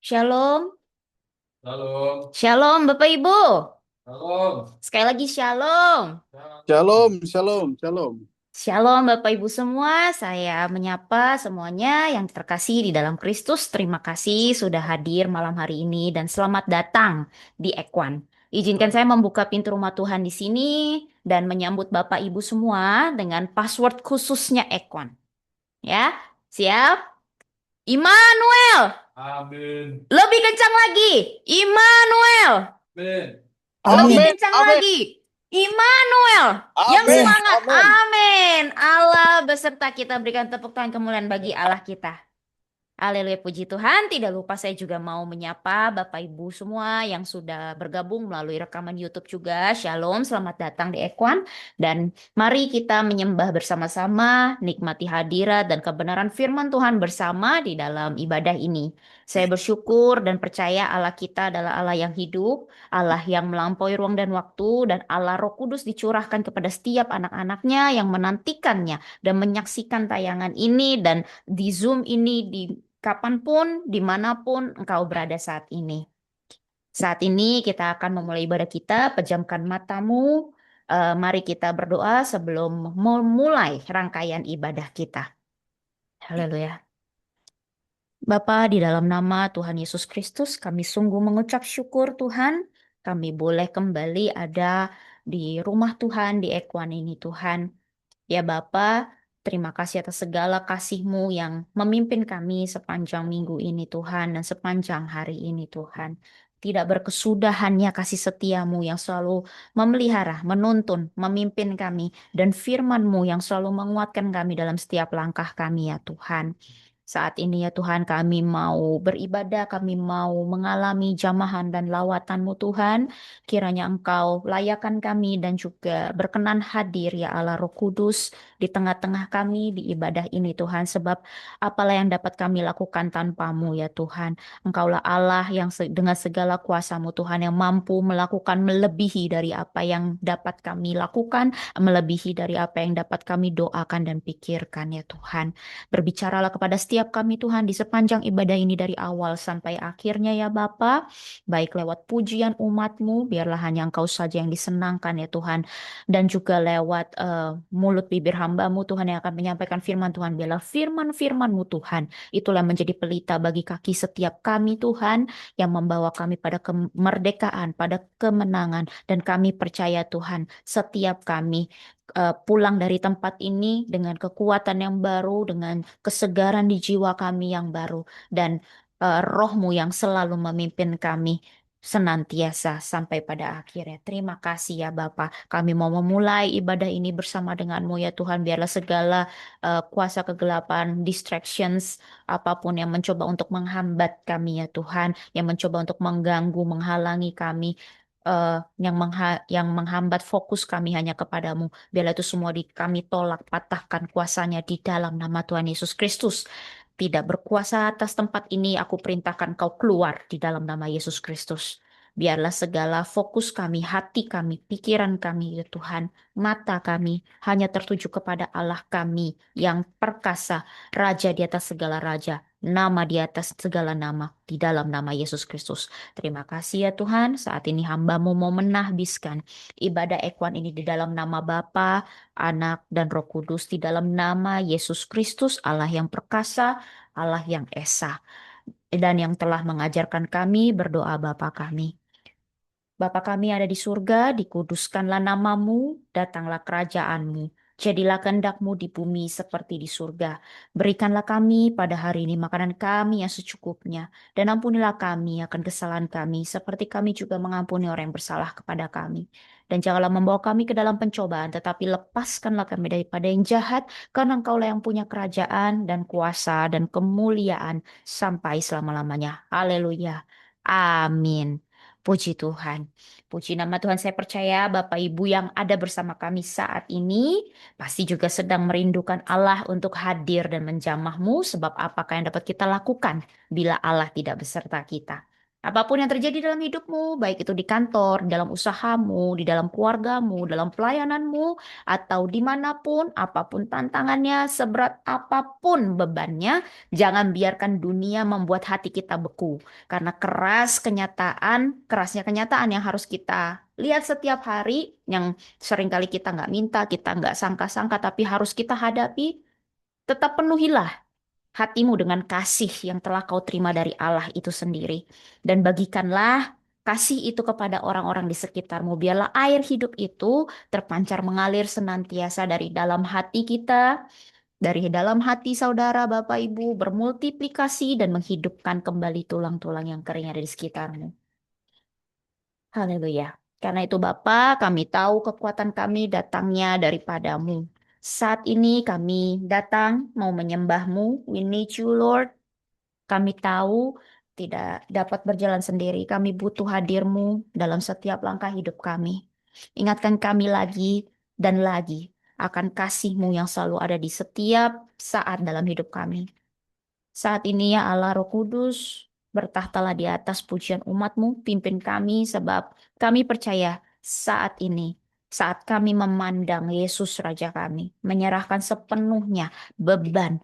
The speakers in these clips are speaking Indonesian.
Shalom, Shalom. shalom Bapak Ibu. Shalom. Sekali lagi shalom. Shalom, shalom, shalom. Shalom Bapak Ibu semua, saya menyapa semuanya yang terkasih di dalam Kristus. Terima kasih sudah hadir malam hari ini dan selamat datang di Ekwan. Izinkan saya membuka pintu rumah Tuhan di sini dan menyambut Bapak Ibu semua dengan password khususnya Ekwan. Ya, siap? Immanuel, Amin. lebih kencang lagi. Immanuel. Amin. Lebih Amin, kencang amin, lagi. Immanuel. Yang amin, semangat. amin. Amin. Allah beserta kita berikan tepuk tangan kemuliaan bagi Allah kita. Haleluya, puji Tuhan. Tidak lupa saya juga mau menyapa Bapak Ibu semua yang sudah bergabung melalui rekaman YouTube juga. Shalom, selamat datang di Ekwan. Dan mari kita menyembah bersama-sama, nikmati hadirat dan kebenaran firman Tuhan bersama di dalam ibadah ini. Saya bersyukur dan percaya Allah kita adalah Allah yang hidup, Allah yang melampaui ruang dan waktu, dan Allah Roh Kudus dicurahkan kepada setiap anak-anaknya yang menantikannya dan menyaksikan tayangan ini dan di Zoom ini di kapanpun, dimanapun engkau berada saat ini. Saat ini kita akan memulai ibadah kita, pejamkan matamu. Mari kita berdoa sebelum memulai rangkaian ibadah kita. Haleluya. Bapa, di dalam nama Tuhan Yesus Kristus, kami sungguh mengucap syukur Tuhan. Kami boleh kembali ada di rumah Tuhan, di Ekwan ini Tuhan. Ya Bapa, terima kasih atas segala kasih-Mu yang memimpin kami sepanjang minggu ini Tuhan dan sepanjang hari ini Tuhan. Tidak berkesudahannya kasih setiamu yang selalu memelihara, menuntun, memimpin kami, dan firman-Mu yang selalu menguatkan kami dalam setiap langkah kami ya Tuhan. Saat ini ya Tuhan kami mau beribadah, kami mau mengalami jamahan dan lawatan-Mu Tuhan. Kiranya Engkau layakan kami dan juga berkenan hadir ya Allah Roh Kudus di tengah-tengah kami di ibadah ini Tuhan. Sebab apalah yang dapat kami lakukan tanpa-Mu ya Tuhan. Engkaulah Allah yang dengan segala kuasa-Mu Tuhan yang mampu melakukan melebihi dari apa yang dapat kami lakukan, melebihi dari apa yang dapat kami doakan dan pikirkan ya Tuhan. Berbicaralah kepada setiap kami Tuhan di sepanjang ibadah ini dari awal sampai akhirnya ya Bapa. Baik lewat pujian umat-Mu, biarlah hanya Engkau saja yang disenangkan ya Tuhan. Dan juga lewat mulut bibir hamba-Mu Tuhan yang akan menyampaikan firman Tuhan. Biarlah firman-firman-Mu Tuhan. Itulah yang menjadi pelita bagi kaki setiap kami Tuhan. Yang membawa kami pada kemerdekaan, pada kemenangan. Dan kami percaya Tuhan setiap kami pulang dari tempat ini dengan kekuatan yang baru, dengan kesegaran di jiwa kami yang baru, dan roh-Mu yang selalu memimpin kami senantiasa sampai pada akhirnya. Terima kasih ya Bapa. Kami mau memulai ibadah ini bersama dengan-Mu ya Tuhan. Biarlah segala kuasa kegelapan, distractions, apapun yang mencoba untuk menghambat kami ya Tuhan, yang mencoba untuk mengganggu, menghalangi kami, yang menghambat fokus kami hanya kepadamu. Biarlah itu semua kami tolak, patahkan kuasanya di dalam nama Tuhan Yesus Kristus. Tidak berkuasa atas tempat ini, aku perintahkan kau keluar di dalam nama Yesus Kristus. Biarlah segala fokus kami, hati kami, pikiran kami, ya Tuhan, mata kami hanya tertuju kepada Allah kami yang perkasa, Raja di atas segala raja, nama di atas segala nama, di dalam nama Yesus Kristus. Terima kasih ya Tuhan, saat ini hamba-Mu mau menahbiskan ibadah Ekwan ini di dalam nama Bapa, Anak, dan Roh Kudus, di dalam nama Yesus Kristus, Allah yang perkasa, Allah yang esa, dan yang telah mengajarkan kami berdoa Bapa kami. Bapa kami ada di surga, dikuduskanlah namamu, datanglah kerajaanmu. Jadilah kehendak-Mu di bumi seperti di surga. Berikanlah kami pada hari ini makanan kami yang secukupnya. Dan ampunilah kami akan kesalahan kami, seperti kami juga mengampuni orang yang bersalah kepada kami. Dan janganlah membawa kami ke dalam pencobaan, tetapi lepaskanlah kami daripada yang jahat, karena Engkaulah yang punya kerajaan dan kuasa dan kemuliaan sampai selama-lamanya. Haleluya. Amin. Puji Tuhan. Puji nama Tuhan, saya percaya Bapak Ibu yang ada bersama kami saat ini pasti juga sedang merindukan Allah untuk hadir dan menjamahmu, sebab apakah yang dapat kita lakukan bila Allah tidak beserta kita. Apapun yang terjadi dalam hidupmu, baik itu di kantor, dalam usahamu, di dalam keluargamu, dalam pelayananmu, atau dimanapun, apapun tantangannya, seberat apapun bebannya, jangan biarkan dunia membuat hati kita beku. Karena kerasnya kenyataan yang harus kita lihat setiap hari, yang seringkali kita nggak minta, kita nggak sangka-sangka, tapi harus kita hadapi, tetap penuhilah hatimu dengan kasih yang telah kau terima dari Allah itu sendiri. Dan bagikanlah kasih itu kepada orang-orang di sekitarmu. Biarlah air hidup itu terpancar mengalir senantiasa dari dalam hati kita, dari dalam hati saudara, Bapak, Ibu, bermultiplikasi dan menghidupkan kembali tulang-tulang yang kering ada di sekitarmu. Haleluya. Karena itu Bapa, kami tahu kekuatan kami datangnya daripadamu. Saat ini kami datang mau menyembah-Mu. We need you, Lord. Kami tahu tidak dapat berjalan sendiri. Kami butuh hadir-Mu dalam setiap langkah hidup kami. Ingatkan kami lagi dan lagi akan kasih-Mu yang selalu ada di setiap saat dalam hidup kami. Saat ini ya Allah Roh Kudus, bertahtalah di atas pujian umat-Mu, pimpin kami sebab kami percaya saat ini, saat kami memandang Yesus Raja kami, menyerahkan sepenuhnya beban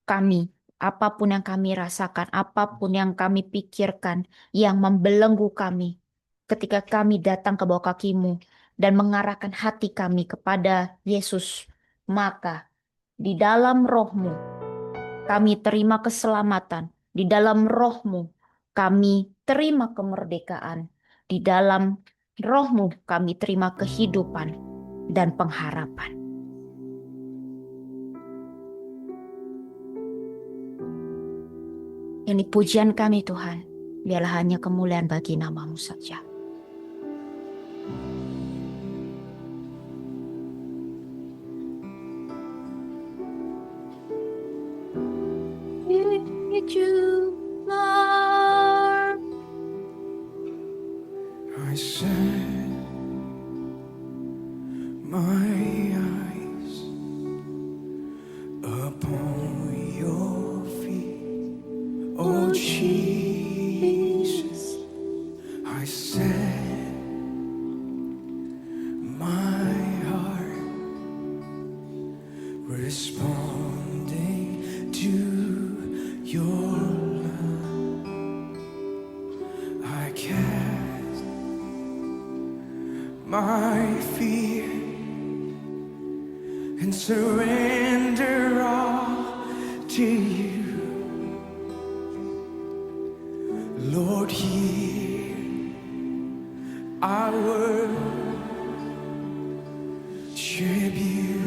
kami, apapun yang kami rasakan, apapun yang kami pikirkan, yang membelenggu kami, ketika kami datang ke bawah kaki-Mu dan mengarahkan hati kami kepada Yesus, maka di dalam Roh-Mu kami terima keselamatan. Di dalam Roh-Mu kami terima kemerdekaan. Di dalam Roh-Mu kami terima kehidupan dan pengharapan. Ini pujian kami Tuhan. Biarlah hanya kemuliaan bagi nama-Mu saja. You, Lord. I set my eyes upon your feet, oh Jesus. I set my heart responding to your love. I cast my fear and surrender all to you. Lord, hear our worship you.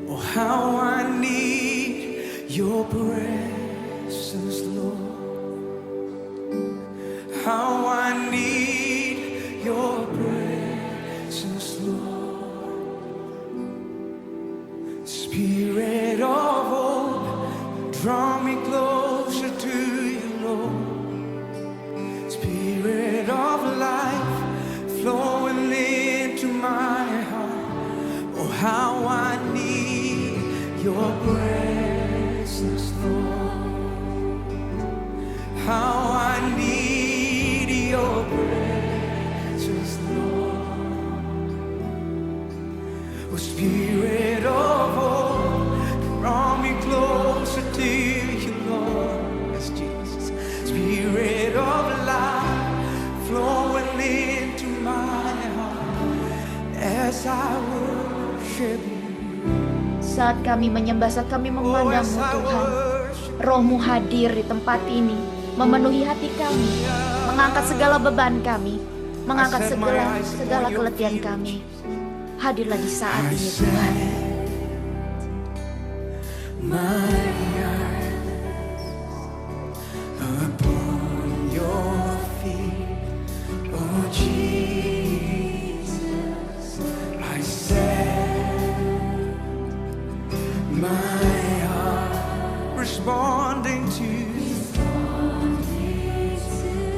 Oh, how I need your presence, Lord. How I need your presence, Lord. Spirit of hope, draw me closer to you, Lord. Spirit of life, flowing into my heart. Oh, how I need your presence, Lord. How I need your presence, Lord. Oh, Spirit of hope, draw me closer to you, Lord. Yes, Jesus. Spirit of life, flowing into my heart as I worship you. Saat kami menyembah, saat kami memandang-Mu Tuhan, Roh-Mu hadir di tempat ini, memenuhi hati kami, mengangkat segala beban kami, mengangkat segala keletihan kami. Hadirlah di saat ini Tuhan. My eyes upon your feet, oh Jesus. I set my heart responding to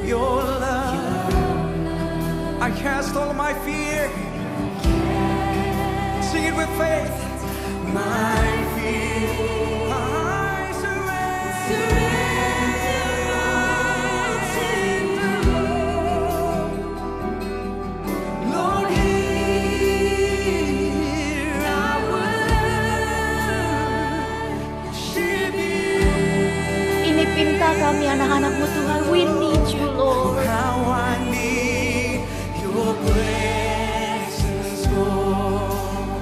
your love. I cast all my fear. Sing it with faith. My fear, I surrender. Kita kami anak-anak-Mu Tuhan, we need you Lord. How I need your presence, Lord.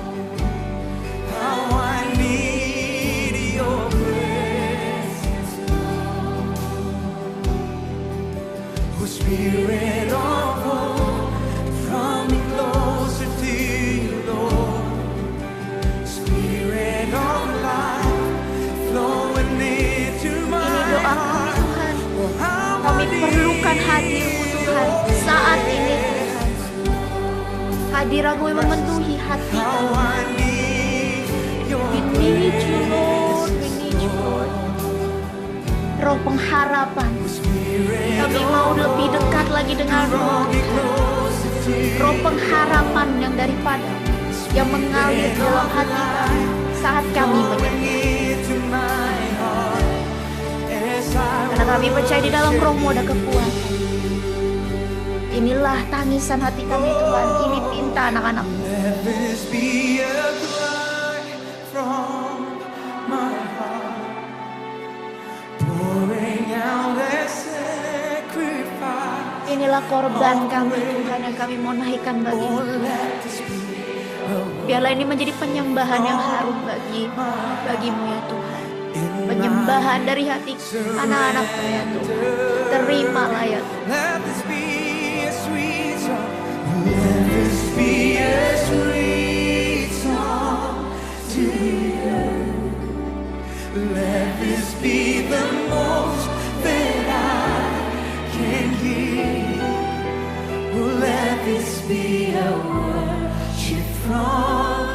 How I need your presence, Lord. Oh, Spirit of God, draw me closer to you, Lord. Spirit of life, flowing into my Ini doa kami heart. Tuhan. Kami perlukan hadir-Mu Tuhan saat ini Tuhan. Hadirat-Mu yang memenuhi hati How kami. I need your We need you Lord, we need you Lord. Roh pengharapan, Spirit, kami mau lebih dekat lagi dengan-Mu draw me Tuhan. closer to you. Roh pengharapan yang daripada yang mengalir dalam hati kami saat kami menyembah. Into my heart as I Karena kami percaya di dalam Roh-Mu ada kekuatan. Inilah tangisan hati kami Tuhan. Ini pinta anak-anak. let this be a cry from my heart, pouring out as sacrifice. Inilah korban kami Tuhan yang kami mau naikkan Oh, bagi-Mu. let this be Biarlah ini menjadi penyembahan yang harum bagi-Mu ya Tuhan. Penyembahan dari hati anak-anak-Mu ya Tuhan. Terimalah ya Tuhan. let this be a sweet song. Let this be a sweet song to you. Let this be the most that I can give. Let this be a worship from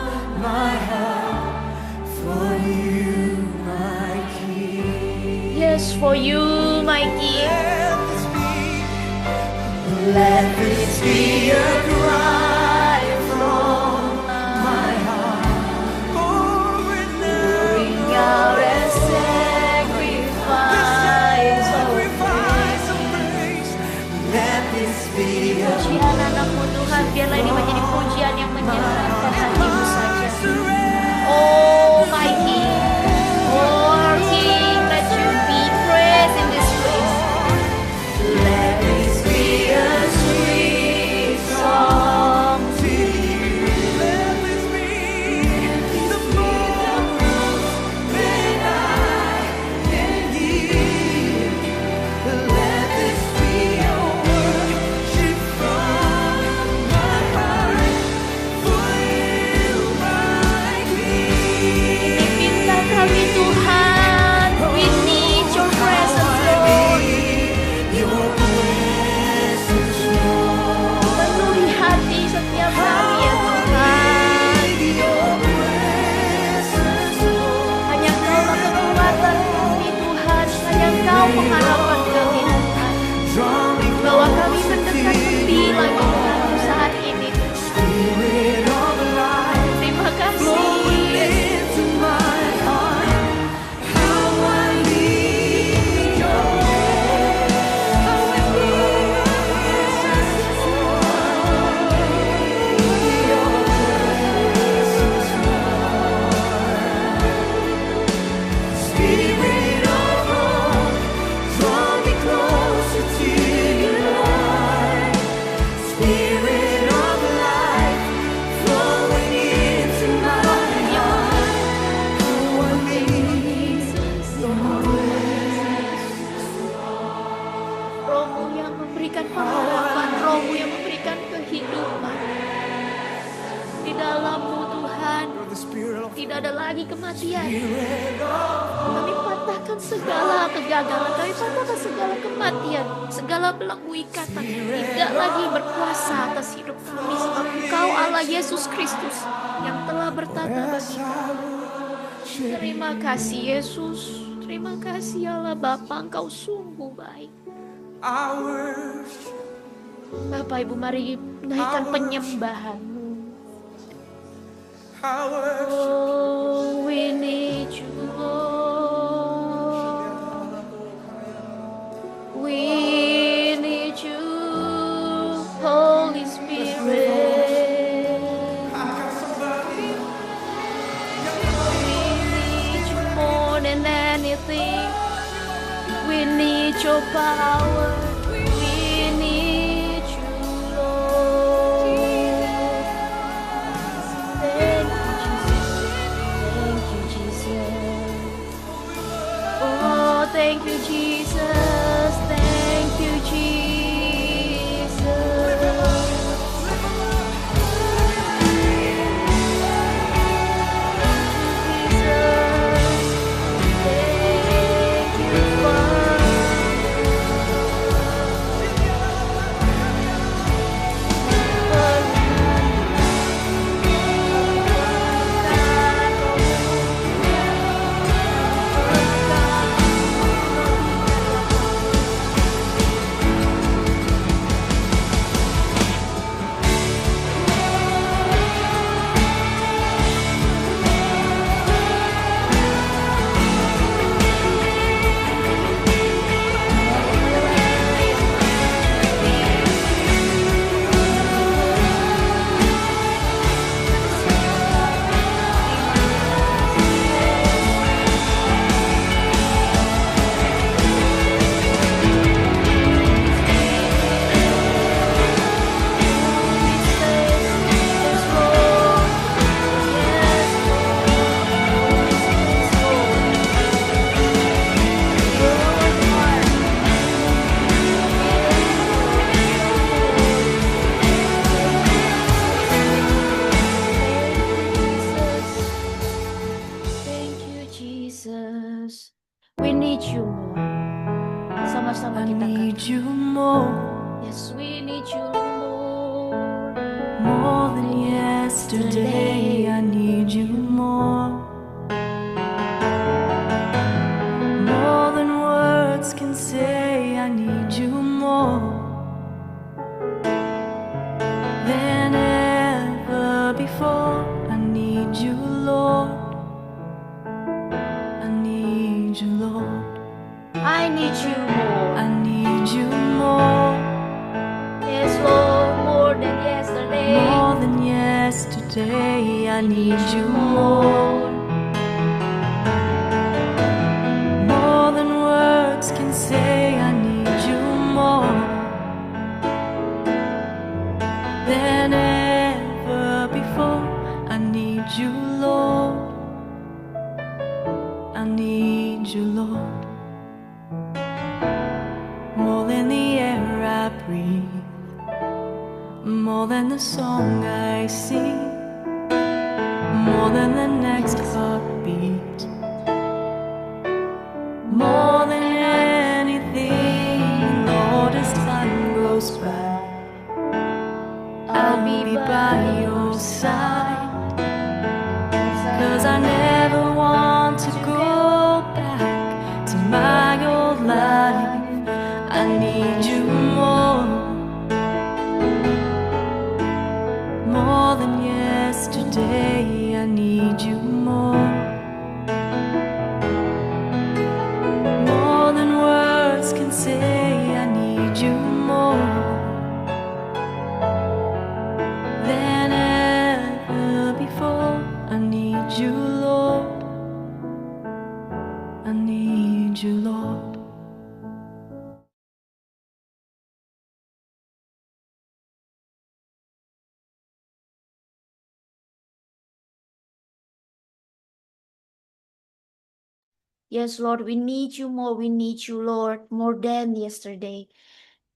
my heart for you, my King. Yes, for you, my King. Let this be a cry from my heart. Pouring Out as sacrifice. sacrifice of praise. Let this be a Pujian anak-Mu Tuhan, biarlah ini menjadi pujian yang menyenangkan hati-Mu saja. Oh, my King. Oh, King, let you be praised in this place. Let this be a sweet song. to you. Let this be the most that I can give. Let this be a worship from my heart for you, my King. Pinta kami Tuhan, we need your presence Lord. Your presence, Lord. Penuhi hati setiap kami ya Tuhan. Your presence, Lord. Hanya Engkaulah kekuatan kami Tuhan. Hanya Engkau pengharapan kami Tuhan. Draw me Bawa kami mendekat lebih lagi Tuhan saat ini. Spirit of life, Terima kasih. into my heart. How I need your presence. How I need your presence, Lord. Spirit of God, draw me closer to you, Lord. Spirit of life, flowing into my heart. How I need your Roh-Mu yang memberikan pengharapan, Roh-Mu yang memberikan kehidupan. Di dalam-Mu Tuhan, the Spirit of tidak ada lagi kematian. Spirit of Kami patahkan segala kegagalan, kami patahkan segala kematian, segala belenggu ikatan tidak lagi berkuasa atas hidup kami. Sebab Engkau Allah Yesus Kristus yang telah bertata bagi kami. Terima kasih Yesus, terima kasih Allah Bapa, Engkau sungguh baik. ours. Bapak Ibu mari naikkan penyembahan-Mu. Ours. Oh, we need you, Lord. We need you, Holy Spirit. We need you more than anything. We need your power. We need you, Lord. Thank you, Jesus. Oh, thank you, Jesus. Thank you, Jesus. We need you, Lord. Sama-sama I kita need katakan. you more, Yes, we need you, Lord. more than yesterday. I need you more, more than words can say. I need you more than ever before. I need you, Lord. I need you, Lord. I need you, Lord. I need you more, Yes, Lord, more than yesterday. more than yesterday. I need you more, more than words can say. I need you more than ever before. I need you, Lord. I need you, Lord. More than the air I breathe, more than the song I sing, more than the next heartbeat, more than anything, Lord, as time goes by, I'll be by your side. 'Cause I never want to go back to my old life. I need you more, more than yesterday. I need you more, more than words can say. I need you more than ever before. I need you, Lord. I need you, Lord. Yes, Lord, we need you more. We need you, Lord, more than yesterday.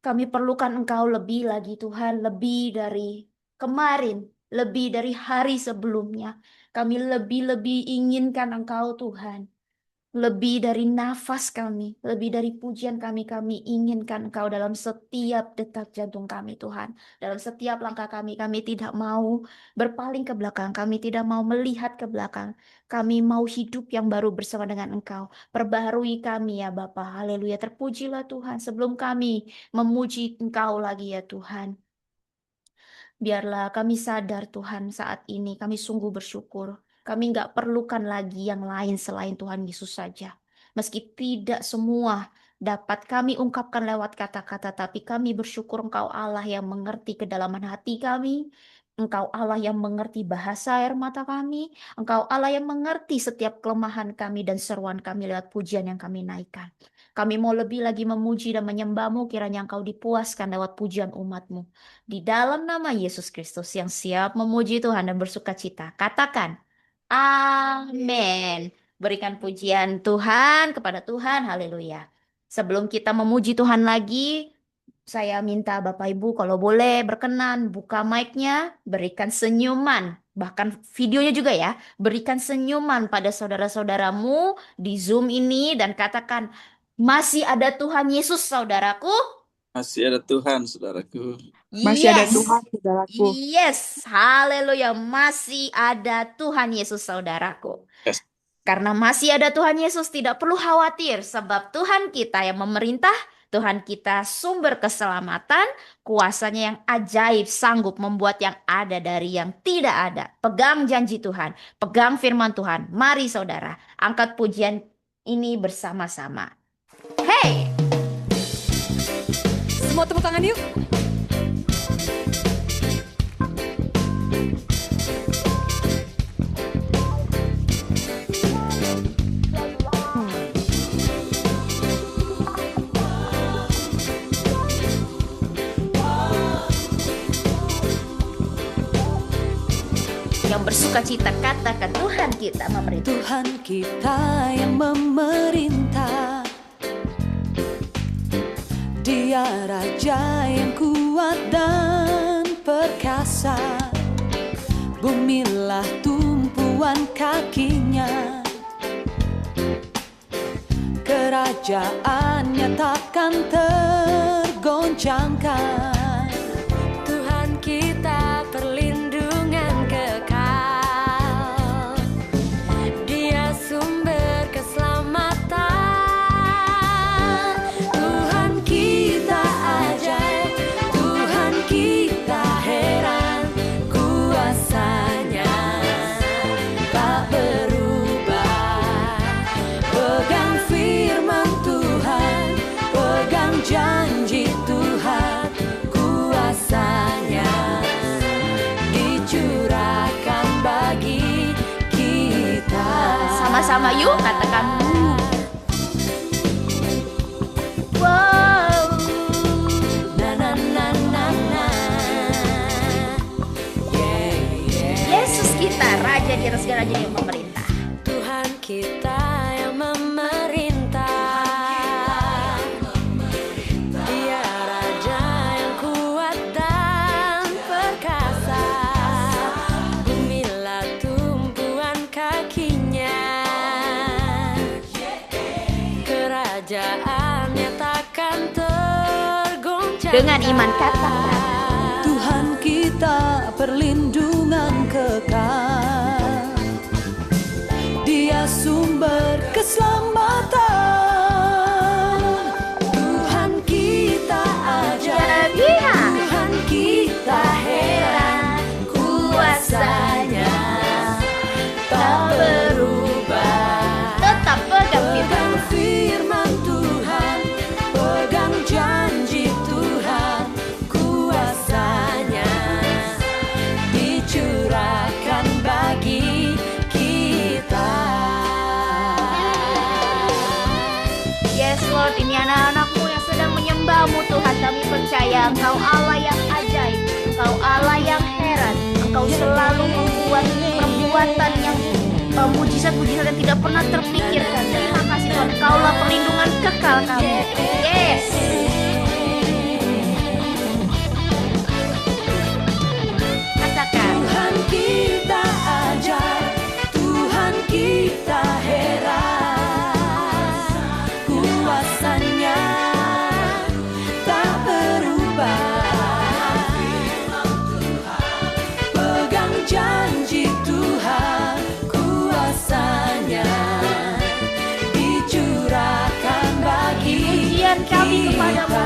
Kami perlukan Engkau lebih lagi, Tuhan, lebih dari kemarin, lebih dari hari sebelumnya. Kami lebih-lebih inginkan Engkau, Tuhan. Lebih dari nafas kami, lebih dari pujian kami inginkan Engkau dalam setiap detak jantung kami, Tuhan. Dalam setiap langkah kami tidak mau berpaling ke belakang, kami tidak mau melihat ke belakang. Kami mau hidup yang baru bersama dengan Engkau. Perbaharui kami ya Bapa, haleluya. Terpujilah Tuhan sebelum kami memuji Engkau lagi ya Tuhan. Biarlah kami sadar Tuhan saat ini, kami sungguh bersyukur. Kami nggak perlukan lagi yang lain selain Tuhan Yesus saja. Meski tidak semua dapat kami ungkapkan lewat kata-kata, tapi kami bersyukur Engkau Allah yang mengerti kedalaman hati kami. Engkau Allah yang mengerti bahasa air mata kami. Engkau Allah yang mengerti setiap kelemahan kami dan seruan kami lewat pujian yang kami naikkan. Kami mau lebih lagi memuji dan menyembah-Mu, kiranya Engkau dipuaskan lewat pujian umat-Mu. Di dalam nama Yesus Kristus yang siap memuji Tuhan dan bersuka cita. Katakan, amin. Berikan pujian Tuhan kepada Tuhan. Haleluya. Sebelum kita memuji Tuhan lagi, saya minta Bapak Ibu kalau boleh berkenan buka mic-nya, berikan senyuman, bahkan videonya juga ya. Berikan senyuman pada saudara-saudaramu di Zoom ini dan katakan, masih ada Tuhan Yesus saudaraku. Masih ada Tuhan, saudaraku. Masih ada Yes. Tuhan, saudaraku. Yes, haleluya, masih ada Tuhan Yesus saudaraku. Yes. Karena masih ada Tuhan Yesus, tidak perlu khawatir sebab Tuhan kita yang memerintah, Tuhan kita sumber keselamatan, kuasanya yang ajaib sanggup membuat yang ada dari yang tidak ada. Pegang janji Tuhan, pegang firman Tuhan. Mari saudara, angkat pujian ini bersama-sama. Hey! Semua tepuk tangan yuk. Yang bersuka cita katakan Tuhan kita memerintah. Tuhan kita yang memerintah, Dia Raja yang kuat dan perkasa. Bumilah tumpuan kakinya, kerajaannya takkan tergoncangkan. Tuhan kita perlindungan kekal, Dia sumber keselamatan. Tuhan kita ajaib, Tuhan kita heran, kuasanya tak berubah. Pegang firman Tuhan, pegang janji Tuhan, kuasanya dicurahkan bagi kita. Sama-sama yuk katakan. Wow. Na na na na na. Yeah, yeah. Yesus kita Raja di atas segala raja yang memerintah. Tuhan kita yang memerintah, Dia Raja yang kuat dan perkasa. Bumilah tumpuan kakinya, kerajaannya takkan tergoncang. Dengan iman katakan, Tuhan kita perlindungan kekal, Dia sumber keselamatan. Tuhan kita ajaib, Iya. Tuhan kita heran, kuasanya tak berubah. tetap pegang firman. Pegang firman Tuhan, pegang janji Tuhan, kuasanya dicurahkan bagi kita. Yes Lord, ini anak-anakmu yang sedang menyembah-Mu Tuhan. Kami percaya Engkau Allah yang ajaib, Engkau Allah yang heran. Engkau selalu membuat perbuatan yang mujizat-mujizat yang tidak pernah terpikirkan. Terima kasih Tuhan, Engkaulah perlindungan kekal kami. Yes. Katakan, Tuhan kita ajaib, Tuhan kita heran, kuasanya tak berubah. Pegang janji Tuhan, kuasanya dicurahkan bagi pujian kami kepadamu.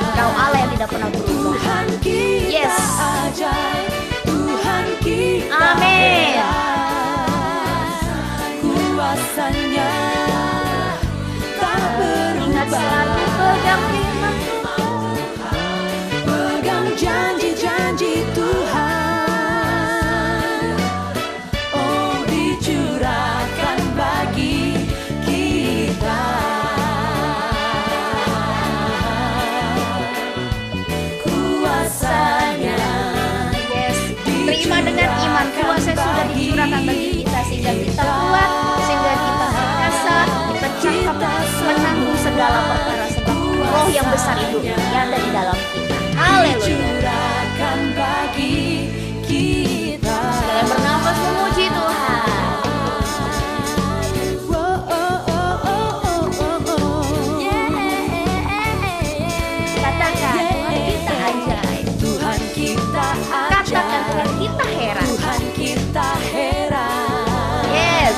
Engkau Allah yang tidak pernah berubah. Tuhan kita Yes. ajaib, Tuhan kita Amin. heran, kuasanya tak Ingat selalu berubah. pegang firman. Pegang janji-janji Tuhan, dinyatakan bagi kita sehingga kita kuat, sehingga kita perkasa, kita cakap menanggung segala perkara sebab roh yang besar itu yang ada di dalam kita. Haleluya. Sekalian bernafas memuji Tuhan. Katakan Tuhan kita ajaib. Tuhan kita Katakan Tuhan kita heran. Tuhan kita heran. Yes.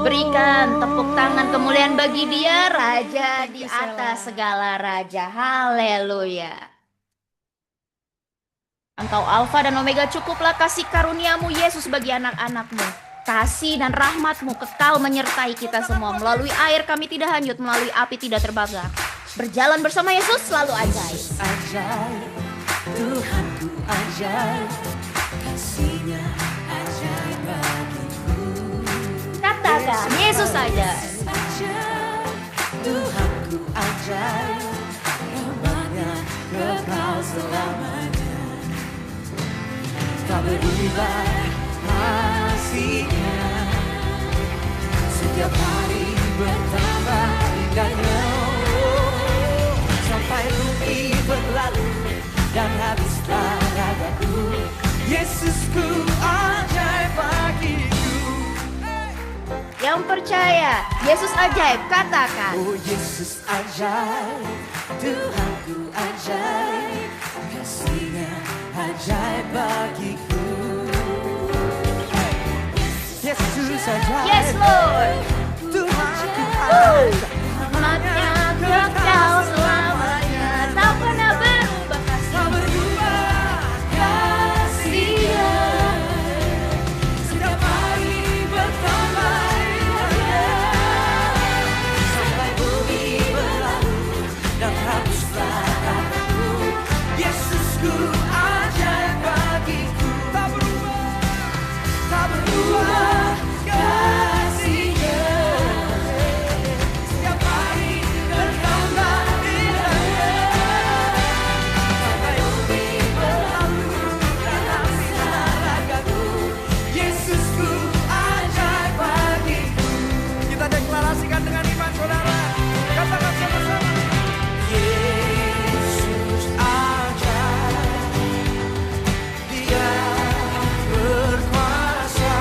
Berikan tepuk tangan kemuliaan bagi Dia, Raja di atas segala raja. Haleluya. Engkau Alfa dan Omega, cukuplah kasih karuniamu Yesus bagi anak-anakmu. Kasih dan rahmatmu kekal menyertai kita semua. Melalui air kami tidak hanyut, melalui api tidak terbakar. Berjalan bersama Yesus selalu ajaib. Ajaib, Tuhanku ajaib, kasih-Nya ajaib bagiku. Katakan Yesus ajaib. Ajaib, Tuhanku ajaib, rahmat-Nya kekal selamanya. Tak berubah kasih-Nya, setiap hari bertambah indahnya, sampai bumi berlalu dan habislah ragaku. Yesusku ajaib bagiku. Yang percaya Yesus ajaib, katakan. Oh Yesus ajaib, Tuhanku ajaib, kasih-Nya ajaib bagiku. Yesus ajaib, Yes Lord. Tuhanku ajaib, Rahmatnya kekal selamanya, tak pernah berubah kasih. tak berubah kasih-Nya, setiap hari bertambah indahnya, sampai bumi berlalu dan habislah ragaku. Yesusku ajaib bagiku, tak berubah kasih-Nya, setiap hari bertambah indahnya, sampai bumi berlalu dan habislah ragaku. Yesusku ajaib bagiku. Kita deklarasikan dengan iman, saudara. Katakan sama-sama. Yesus ajaib, Dia berkuasa.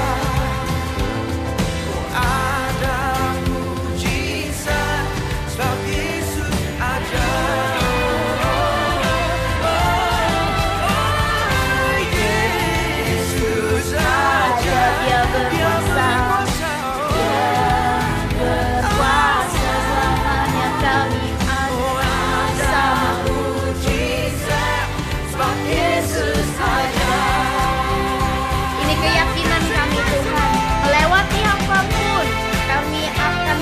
Oh, ada mujizat sebab Yesus ajaib. Yesus ajaib, Dia berkuasa, berkuasa selamanya, kami ada sama. mujizat sebab Yesus ajaib. Ini keyakinan kami Tuhan, melewati apapun kami akan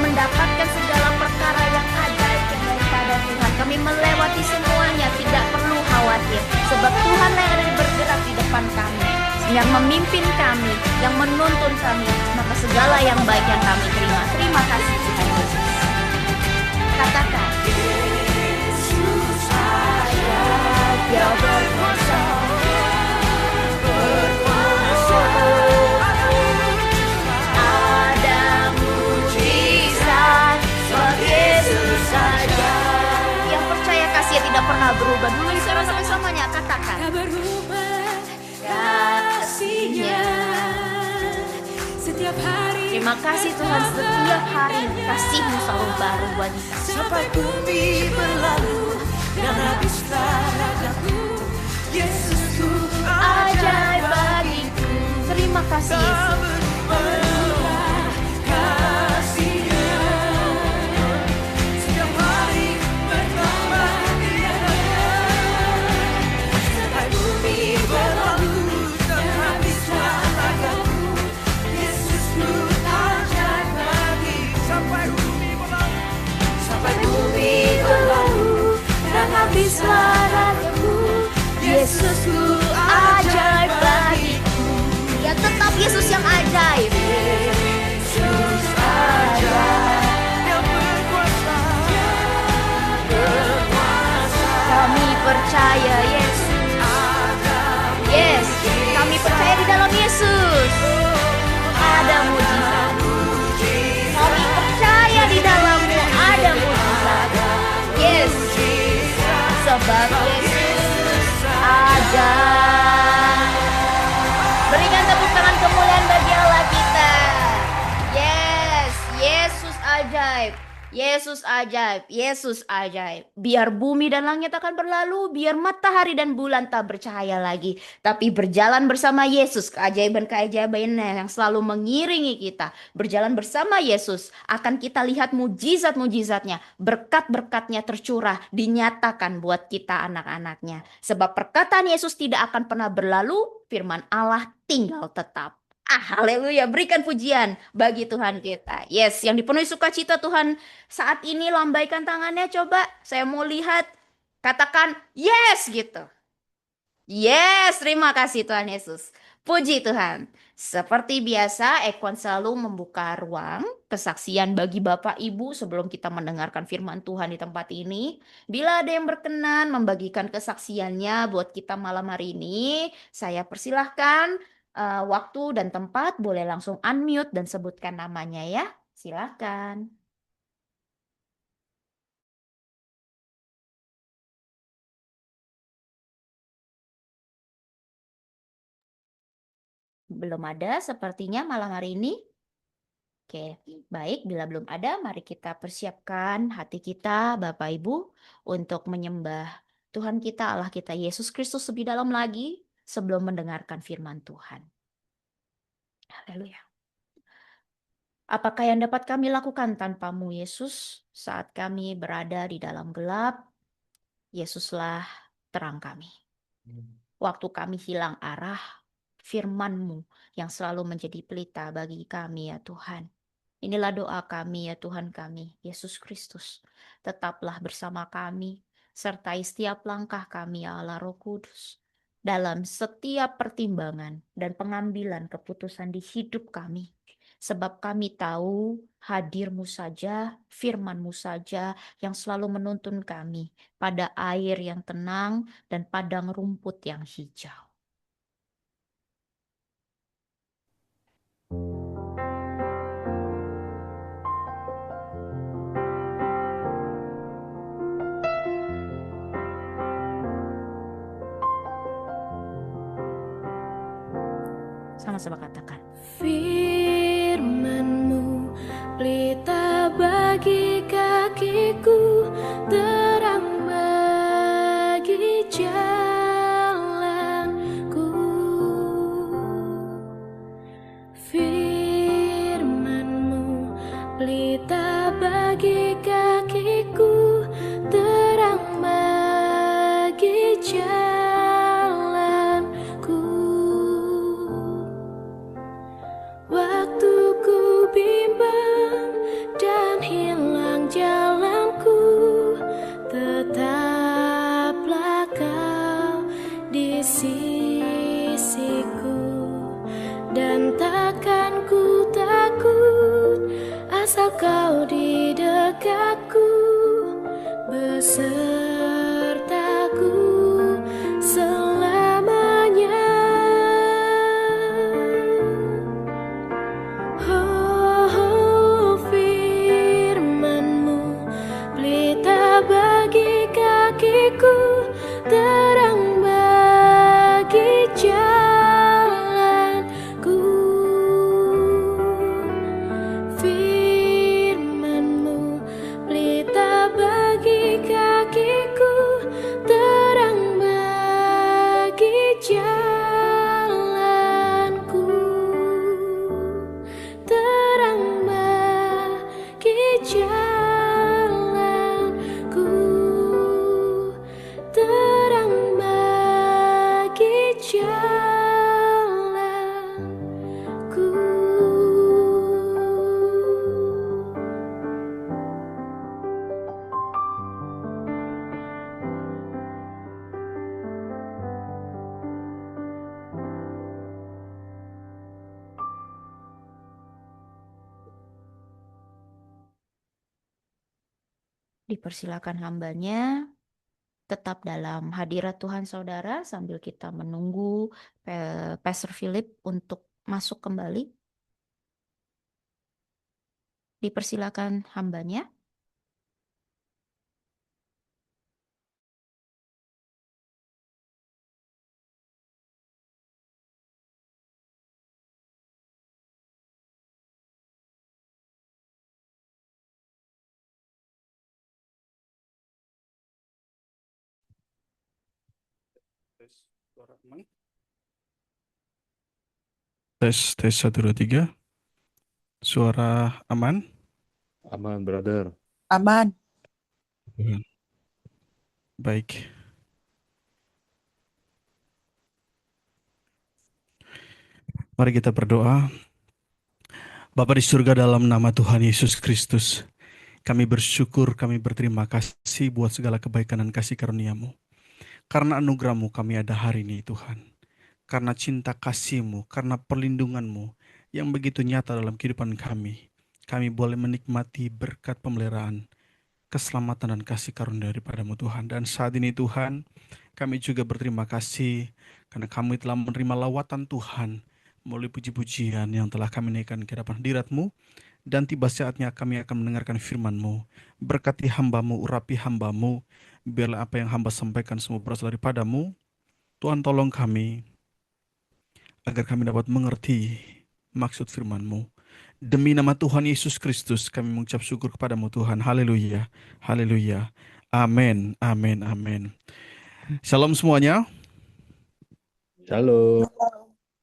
mendapatkan segala perkara yang ajaib yang daripada Tuhan. Kami melewati semuanya, tidak perlu khawatir, sebab Tuhan yang ada bergerak di depan kami, yang memimpin kami, yang menuntun kami. Maka segala yang baik yang kami terima, terima kasih Tuhan Yesus. Katakan, Yesus ajaib, Dia berkuasa, berkuasa. ada mujizat, sebab Yesus saja. Yang percaya kasih tidak pernah berubah. Dulu disana sama-samanya katakan, Tak berubah kasih-Nya, setiap hari. terima kasih Tuhan, setiap hari kasih-Mu selalu baru bagi kami. Sampai bumi berlalu dan habislah ragaku. Yesusku Ajaib bagiku. Terima kasih Yesus. berubah kasih-Nya, setiap hari bertambah indahnya, sampai bumi berlalu dan habislah ragaku. Yesusku ajaib bagiku. Sampai bumi berlalu dan habislah ragaku. Yesusku ajaib bagiku. Ya tetap Yesus yang ajaib. percaya Yesus. Yes, kami percaya di dalam Yesus ada mujizat. Kami percaya di dalammu ada mujizat. Yes, sebab Yesus ada. Berikan tepuk tangan kemuliaan bagi Allah kita. Yes, Yesus ajaib. Yesus ajaib, Yesus ajaib. Biar bumi dan langit akan berlalu, biar matahari dan bulan tak bercahaya lagi, tapi berjalan bersama Yesus, keajaiban-keajaibannya yang selalu mengiringi kita. Berjalan bersama Yesus, akan kita lihat mujizat-mujizatnya, berkat-berkatnya tercurah, dinyatakan buat kita anak-anaknya. Sebab perkataan Yesus tidak akan pernah berlalu, firman Allah tinggal tetap. Haleluya, berikan pujian bagi Tuhan kita. Yes, yang dipenuhi sukacita Tuhan saat ini lambaikan tangannya, coba saya mau lihat. Katakan yes gitu. Yes, terima kasih Tuhan Yesus. Puji Tuhan. Seperti biasa, Ekwan selalu membuka ruang kesaksian bagi Bapak Ibu sebelum kita mendengarkan firman Tuhan di tempat ini. Bila ada yang berkenan membagikan kesaksiannya buat kita malam hari ini, saya persilahkan waktu dan tempat, boleh langsung unmute dan sebutkan namanya ya. Silakan. Belum ada sepertinya malam hari ini. Oke, baik. Bila belum ada, mari kita persiapkan hati kita, Bapak Ibu, untuk menyembah Tuhan kita, Allah kita, Yesus Kristus lebih dalam lagi sebelum mendengarkan firman Tuhan. Haleluya. Apakah yang dapat kami lakukan tanpamu, Yesus, saat kami berada di dalam gelap? Yesuslah terang kami. Waktu kami hilang arah, firman-Mu yang selalu menjadi pelita bagi kami ya Tuhan. Inilah doa kami ya Tuhan kami, Yesus Kristus. Tetaplah bersama kami, sertai setiap langkah kami ya Allah Roh Kudus. Dalam setiap pertimbangan dan pengambilan keputusan di hidup kami. Sebab kami tahu hadir-Mu saja, firman-Mu saja yang selalu menuntun kami pada air yang tenang dan padang rumput yang hijau. Sama-sama katakan. Firman-Mu pelita bagi kakiku, terang bagi jalanku. Firman-Mu pelita bagi kakiku, terang bagi jalanku. Waktu ku bimbang dan hilang jalanku, tetaplah Kau di sisiku. Dan takkan ku takut, asal Kau di dekatku, besertaku selamanya. Oh, firman-Mu pelita bagi kakiku, terang bagi jalanku. Firman-Mu pelita bagi kakiku, terang bagi jalanku. Terang bagi jalanku, terang bagi jalanku. Dipersilakan hambanya tetap dalam hadirat Tuhan saudara sambil kita menunggu Pastor Philip untuk masuk kembali. Dipersilakan hambanya. Suara aman? Tes, tes 1, 2, 3. Suara aman? Aman, brother. Aman. Tuhan. Baik. Mari kita berdoa. Bapa di surga, dalam nama Tuhan Yesus Kristus, kami bersyukur, kami berterima kasih buat segala kebaikan dan kasih karunia-Mu. Karena anugerah-Mu kami ada hari ini Tuhan. Karena cinta kasih-Mu, karena perlindungan-Mu yang begitu nyata dalam kehidupan kami. Kami boleh menikmati berkat pemeliharaan, keselamatan dan kasih karunia daripada-Mu Tuhan. Dan saat ini Tuhan, kami juga berterima kasih karena kami telah menerima lawatan Tuhan melalui puji-pujian yang telah kami naikkan ke hadapan hadirat-Mu. Dan tiba saatnya kami akan mendengarkan firman-Mu. Berkati hamba-Mu, urapi hamba-Mu. Biarlah apa yang hamba sampaikan semua berasal daripada-Mu. Tuhan tolong kami agar kami dapat mengerti maksud firman-Mu. Demi nama Tuhan Yesus Kristus kami mengucap syukur kepada-Mu Tuhan. Haleluya, haleluya. Amin, amin, amin. Shalom semuanya. Shalom.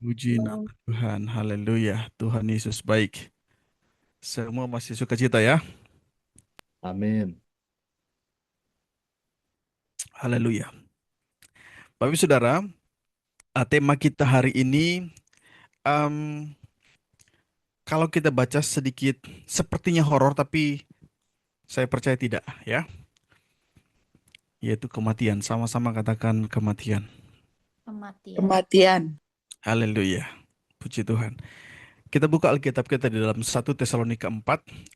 Puji nama Tuhan, haleluya. Tuhan Yesus baik. Semua masih sukacita ya. Amin. Haleluya. Bapak Ibu Saudara, tema kita hari ini, kalau kita baca sedikit sepertinya horor, tapi saya percaya tidak ya. Yaitu kematian, sama-sama katakan kematian. Kematian. Kematian. Haleluya, puji Tuhan. Kita buka Alkitab kita di dalam 1 Tesalonika 4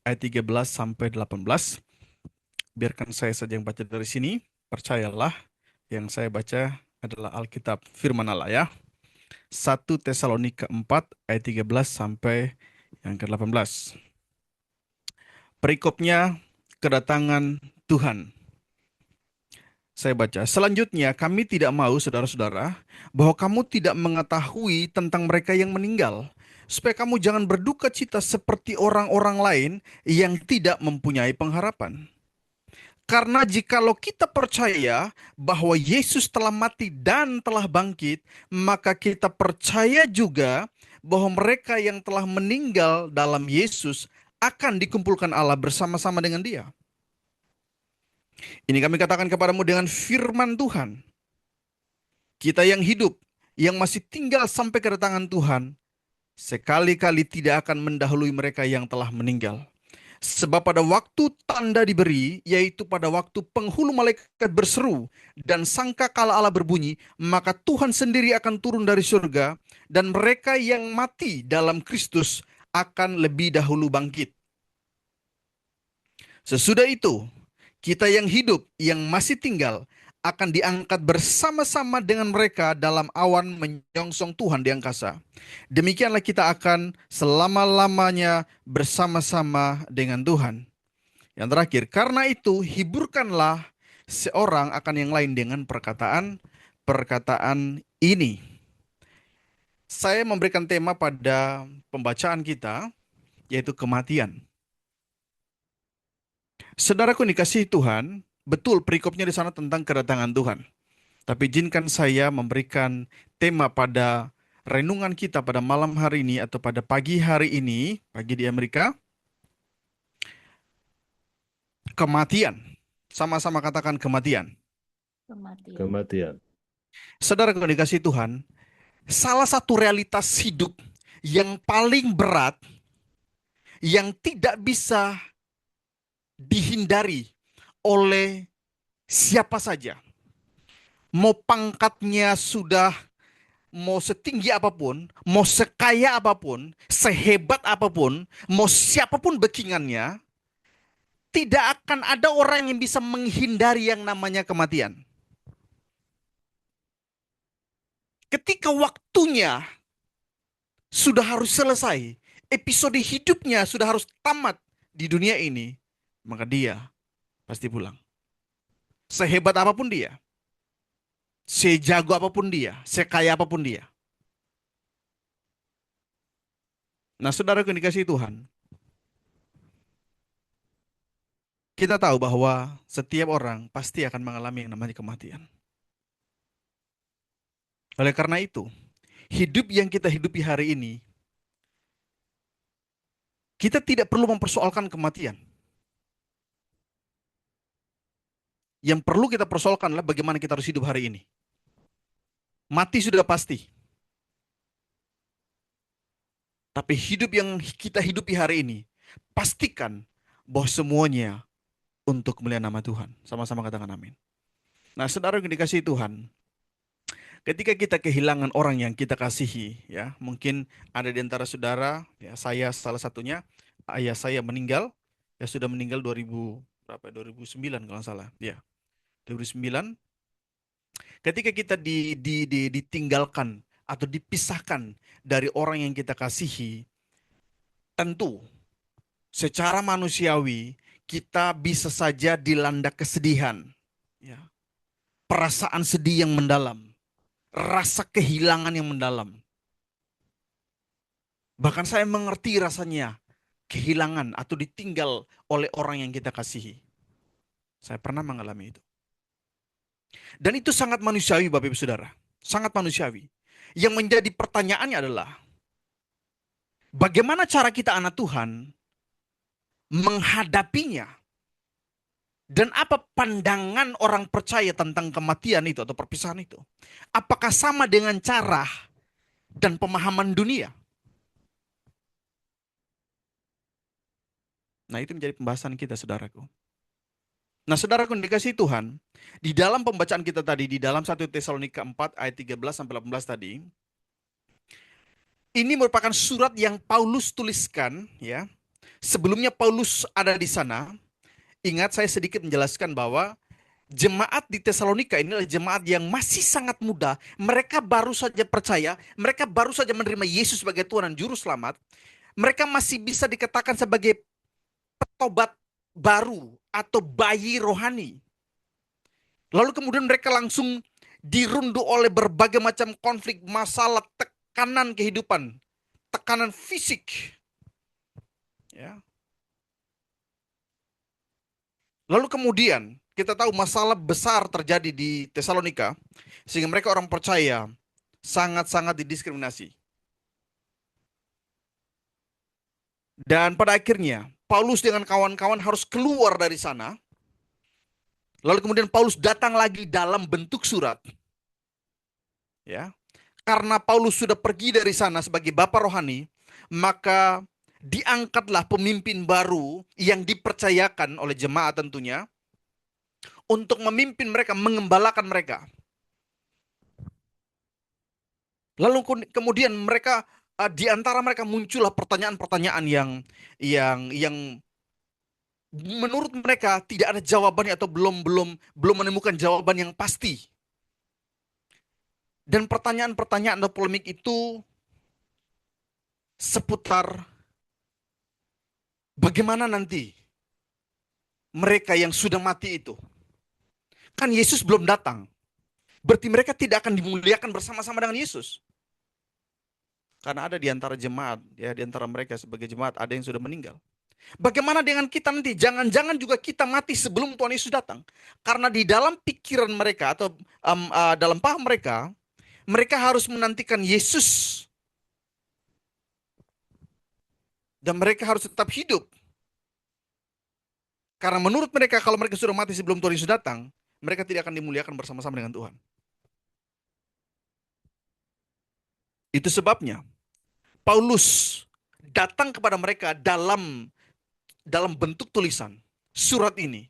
ayat 13 sampai 18. Biarkan saya saja yang baca dari sini. Percayalah, yang saya baca adalah Alkitab firman Allah ya. 1 Tesalonika 4 ayat 13 sampai yang ke-18. Perikopnya kedatangan Tuhan. Saya baca, selanjutnya kami tidak mau saudara-saudara bahwa kamu tidak mengetahui tentang mereka yang meninggal, supaya kamu jangan berduka cita seperti orang-orang lain yang tidak mempunyai pengharapan. Karena jikalau kita percaya bahwa Yesus telah mati dan telah bangkit, maka kita percaya juga bahwa mereka yang telah meninggal dalam Yesus akan dikumpulkan Allah bersama-sama dengan Dia. Ini kami katakan kepadamu dengan firman Tuhan. Kita yang hidup, yang masih tinggal sampai kedatangan Tuhan, sekali-kali tidak akan mendahului mereka yang telah meninggal. Sebab pada waktu tanda diberi, yaitu pada waktu penghulu malaikat berseru dan sangkakala Allah berbunyi, maka Tuhan sendiri akan turun dari surga, dan mereka yang mati dalam Kristus akan lebih dahulu bangkit. Sesudah itu, kita yang hidup, yang masih tinggal, akan diangkat bersama-sama dengan mereka dalam awan menyongsong Tuhan di angkasa. Demikianlah kita akan selama-lamanya bersama-sama dengan Tuhan. Yang terakhir, karena itu hiburkanlah seorang akan yang lain dengan perkataan ini. Saya memberikan tema pada pembacaan kita, yaitu kematian. Saudaraku dikasihi Tuhan, betul perikopnya di sana tentang kedatangan Tuhan. Tapi izinkan saya memberikan tema pada renungan kita pada malam hari ini atau pada pagi hari ini, pagi di Amerika. Kematian. Sama-sama katakan kematian. Kematian. Kematian. Saudaraku dikasihi Tuhan, salah satu realitas hidup yang paling berat, yang tidak bisa dihindari oleh siapa saja. Mau pangkatnya sudah, mau setinggi apapun, mau sekaya apapun, sehebat apapun, mau siapapun backingannya, tidak akan ada orang yang bisa menghindari yang namanya kematian. Ketika waktunya sudah harus selesai, episode hidupnya sudah harus tamat di dunia ini, maka dia pasti pulang. Sehebat apapun dia, sejago apapun dia, sekaya apapun dia. Nah, saudara yang dikasihi Tuhan, kita tahu bahwa setiap orang pasti akan mengalami yang namanya kematian. Oleh karena itu, hidup yang kita hidupi hari ini, kita tidak perlu mempersoalkan kematian. Yang perlu kita persoalkan adalah bagaimana kita harus hidup hari ini. Mati sudah pasti. Tapi hidup yang kita hidupi hari ini, pastikan bahwa semuanya untuk kemuliaan nama Tuhan. Sama-sama katakan amin. Nah, saudara yang dikasihi Tuhan, ketika kita kehilangan orang yang kita kasihi, ya, mungkin ada di antara saudara, ya, saya salah satunya, ayah saya meninggal, ya sudah meninggal 2009 kalau nggak salah, ya, 2009. Ketika kita ditinggalkan atau dipisahkan dari orang yang kita kasihi, tentu secara manusiawi kita bisa saja dilanda kesedihan, ya, perasaan sedih yang mendalam, rasa kehilangan yang mendalam. Bahkan saya mengerti rasanya kehilangan atau ditinggal oleh orang yang kita kasihi. Saya pernah mengalami itu. Dan itu sangat manusiawi, Bapak Ibu Saudara. Sangat manusiawi. Yang menjadi pertanyaannya adalah, bagaimana cara kita anak Tuhan menghadapinya? Dan apa pandangan orang percaya tentang kematian itu atau perpisahan itu? Apakah sama dengan cara dan pemahaman dunia? Nah, itu menjadi pembahasan kita, saudaraku. Nah, saudaraku yang dikasihi Tuhan, di dalam pembacaan kita tadi, di dalam 1 Tesalonika 4 ayat 13-18 tadi, ini merupakan surat yang Paulus tuliskan, ya. Sebelumnya Paulus ada di sana. Ingat, saya sedikit menjelaskan bahwa jemaat di Tesalonika ini adalah jemaat yang masih sangat muda. Mereka baru saja percaya, mereka baru saja menerima Yesus sebagai Tuhan dan Juru Selamat. Mereka masih bisa dikatakan sebagai petobat baru atau bayi rohani. Lalu kemudian mereka langsung dirunduk oleh berbagai macam konflik, masalah, tekanan kehidupan, tekanan fisik. Ya. Lalu kemudian kita tahu masalah besar terjadi di Tesalonika, sehingga mereka orang percaya sangat-sangat didiskriminasi. Dan pada akhirnya Paulus dengan kawan-kawan harus keluar dari sana. Lalu kemudian Paulus datang lagi dalam bentuk surat. Ya. Karena Paulus sudah pergi dari sana sebagai bapa rohani, maka diangkatlah pemimpin baru yang dipercayakan oleh jemaat tentunya untuk memimpin mereka, mengembalakan mereka. Lalu kemudian mereka, di antara mereka muncullah pertanyaan-pertanyaan yang menurut mereka tidak ada jawabannya atau belum menemukan jawaban yang pasti. Dan pertanyaan-pertanyaan atau polemik itu seputar bagaimana nanti mereka yang sudah mati itu. Kan Yesus belum datang. Berarti mereka tidak akan dimuliakan bersama-sama dengan Yesus. Karena ada di antara jemaat, ya, di antara mereka sebagai jemaat ada yang sudah meninggal. Bagaimana dengan kita nanti? Jangan-jangan juga kita mati sebelum Tuhan Yesus datang. Karena di dalam pikiran mereka atau dalam paham mereka, mereka harus menantikan Yesus. Dan mereka harus tetap hidup. Karena menurut mereka kalau mereka sudah mati sebelum Tuhan Yesus datang, mereka tidak akan dimuliakan bersama-sama dengan Tuhan. Itu sebabnya Paulus datang kepada mereka dalam bentuk tulisan. Surat ini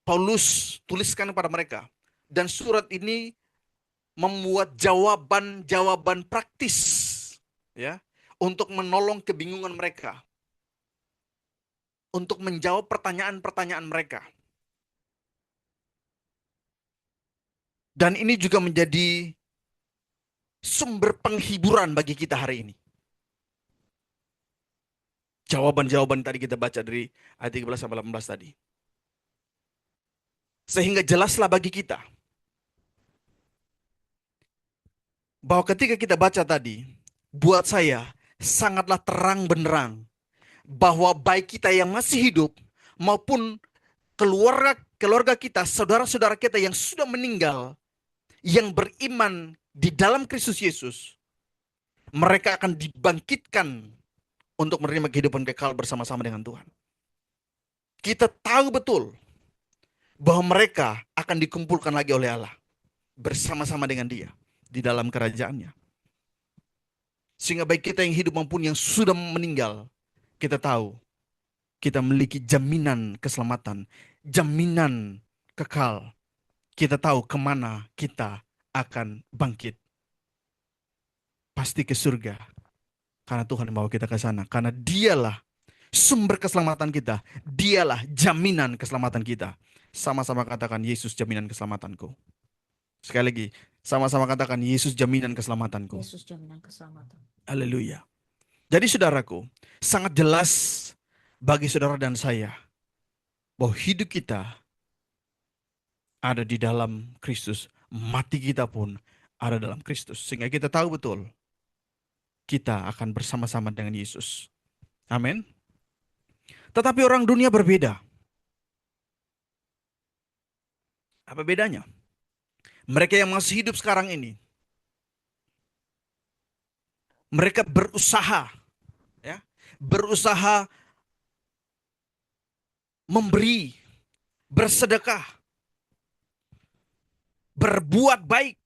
Paulus tuliskan kepada mereka. Dan surat ini membuat jawaban-jawaban praktis, ya, untuk menolong kebingungan mereka. Untuk menjawab pertanyaan-pertanyaan mereka. Dan ini juga menjadi sumber penghiburan bagi kita hari ini. Jawaban-jawaban tadi kita baca dari ayat 13 sampai 18 tadi. Sehingga jelaslah bagi kita bahwa ketika kita baca tadi, buat saya sangatlah terang benderang bahwa baik kita yang masih hidup maupun keluarga kita, saudara-saudara kita yang sudah meninggal, yang beriman di dalam Kristus Yesus, mereka akan dibangkitkan untuk menerima kehidupan kekal bersama-sama dengan Tuhan. Kita tahu betul bahwa mereka akan dikumpulkan lagi oleh Allah bersama-sama dengan Dia di dalam kerajaannya. Sehingga baik kita yang hidup maupun yang sudah meninggal, kita tahu kita memiliki jaminan keselamatan, jaminan kekal. Kita tahu kemana kita akan bangkit. Pasti ke surga. Karena Tuhan membawa kita ke sana. Karena Dialah sumber keselamatan kita. Dialah jaminan keselamatan kita. Sama-sama katakan, Yesus jaminan keselamatanku. Sekali lagi, sama-sama katakan, Yesus jaminan keselamatanku. Yesus jaminan keselamatan. Haleluya. Jadi saudaraku, sangat jelas bagi saudara dan saya bahwa hidup kita ada di dalam Kristus. Mati kita pun ada dalam Kristus. Sehingga kita tahu betul kita akan bersama-sama dengan Yesus. Amin. Tetapi orang dunia berbeda. Apa bedanya? Mereka yang masih hidup sekarang ini, mereka berusaha, ya, berusaha memberi, bersedekah, berbuat baik,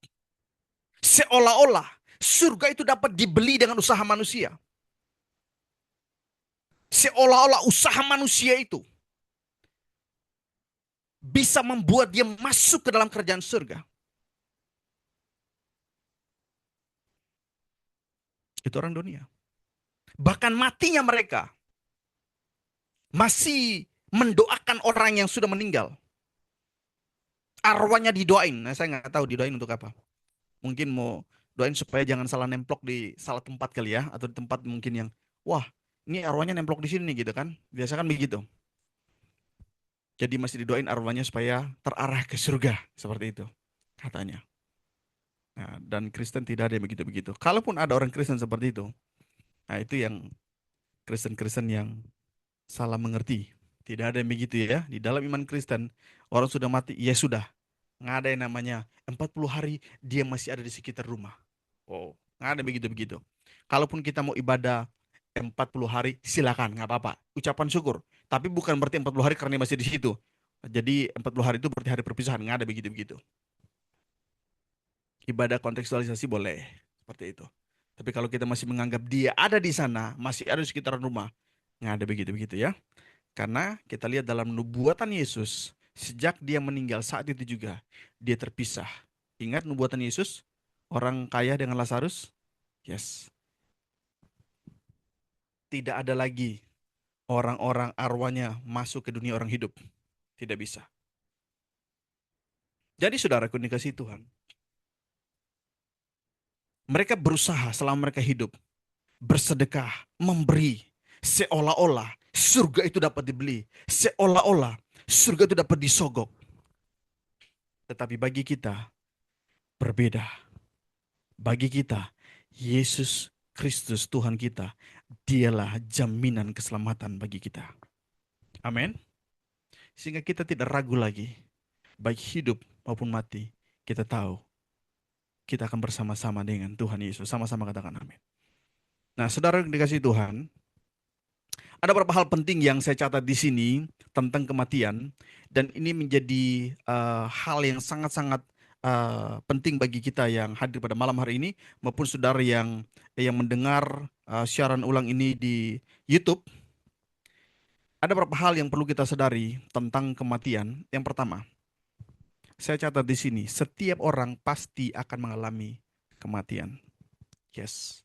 seolah-olah surga itu dapat dibeli dengan usaha manusia. Seolah-olah usaha manusia itu bisa membuat dia masuk ke dalam kerajaan surga. Itu orang dunia. Bahkan matinya mereka masih mendoakan orang yang sudah meninggal. Arwahnya didoain. Nah, saya nggak tahu didoain untuk apa. Mungkin mau doain supaya jangan salah nemplok di salah tempat kali ya. Atau di tempat mungkin yang, wah ini arwahnya nemplok di sini gitu kan. Biasa kan begitu. Jadi masih didoain arwahnya supaya terarah ke surga. Seperti itu katanya. Nah, dan Kristen tidak ada yang begitu-begitu. Kalaupun ada orang Kristen seperti itu, nah itu yang Kristen-Kristen yang salah mengerti. Tidak ada yang begitu ya. Di dalam iman Kristen, orang sudah mati, ya sudah. Nggak ada yang namanya 40 hari dia masih ada di sekitar rumah. Oh, nggak ada begitu-begitu. Kalaupun kita mau ibadah 40 hari, silakan, nggak apa-apa. Ucapan syukur. Tapi bukan berarti 40 hari karena masih di situ. Jadi 40 hari itu berarti hari perpisahan. Nggak ada begitu-begitu. Ibadah kontekstualisasi boleh. Seperti itu. Tapi kalau kita masih menganggap dia ada di sana, masih ada di sekitaran rumah, nggak ada begitu-begitu ya. Karena kita lihat dalam nubuatan Yesus, sejak dia meninggal saat itu juga, dia terpisah. Ingat nubuatan Yesus? Orang kaya dengan Lazarus? Yes. Tidak ada lagi orang-orang arwahnya masuk ke dunia orang hidup. Tidak bisa. Jadi saudaraku dikasihi Tuhan, mereka berusaha selama mereka hidup, bersedekah, memberi, seolah-olah surga itu dapat dibeli, seolah-olah surga itu dapat disogok. Tetapi bagi kita berbeda. Bagi kita, Yesus Kristus Tuhan kita, dialah jaminan keselamatan bagi kita. Amin. Sehingga kita tidak ragu lagi, baik hidup maupun mati, kita tahu kita akan bersama-sama dengan Tuhan Yesus. Sama-sama katakan amin. Nah, saudara yang dikasihi Tuhan, ada beberapa hal penting yang saya catat di sini tentang kematian. Dan ini menjadi hal yang sangat-sangat penting bagi kita yang hadir pada malam hari ini, maupun saudara yang mendengar siaran ulang ini di YouTube. Ada beberapa hal yang perlu kita sadari tentang kematian. Yang pertama, saya catat di sini, setiap orang pasti akan mengalami kematian. Yes.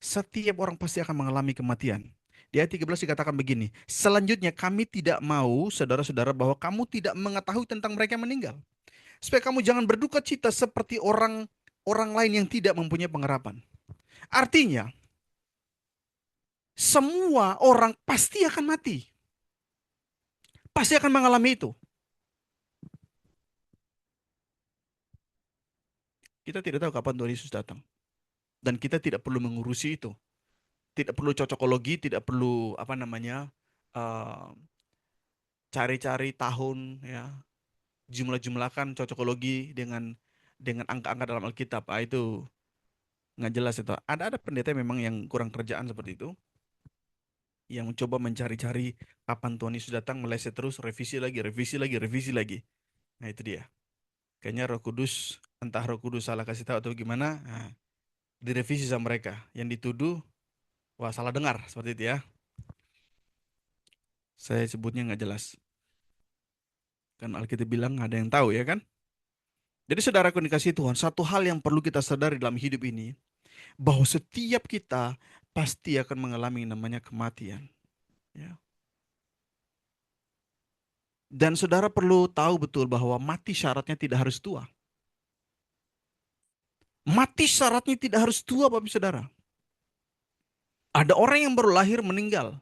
Setiap orang pasti akan mengalami kematian. Di ayat 13 dikatakan begini, selanjutnya kami tidak mau, saudara-saudara, bahwa kamu tidak mengetahui tentang mereka yang meninggal. Supaya kamu jangan berduka cita seperti orang orang lain yang tidak mempunyai pengharapan. Artinya, semua orang pasti akan mati. Pasti akan mengalami itu. Kita tidak tahu kapan Tuhan Yesus datang. Dan kita tidak perlu mengurusi itu. Tidak perlu cocokologi, tidak perlu eh, cari-cari tahun, ya, jumlah-jumlahkan cocokologi dengan angka-angka dalam Alkitab. Itu nggak jelas itu. Ada pendeta memang yang kurang kerjaan seperti itu, yang mencoba mencari-cari kapan Tuhan Yesus datang, meleset terus, revisi lagi, revisi lagi, revisi lagi. Nah itu dia. Kayaknya Roh Kudus, entah Roh Kudus salah kasih tahu atau gimana, nah, direvisi sama mereka. Yang dituduh, wah salah dengar, seperti itu ya. Saya sebutnya nggak jelas. Kan Alkitab bilang ada yang tahu ya kan. Jadi saudara dikasihi Tuhan, satu hal yang perlu kita sadari dalam hidup ini, bahwa setiap kita pasti akan mengalami yang namanya kematian. Ya. Dan saudara perlu tahu betul bahwa mati syaratnya tidak harus tua. Mati syaratnya tidak harus tua, Bapak Saudara. Ada orang yang baru lahir meninggal.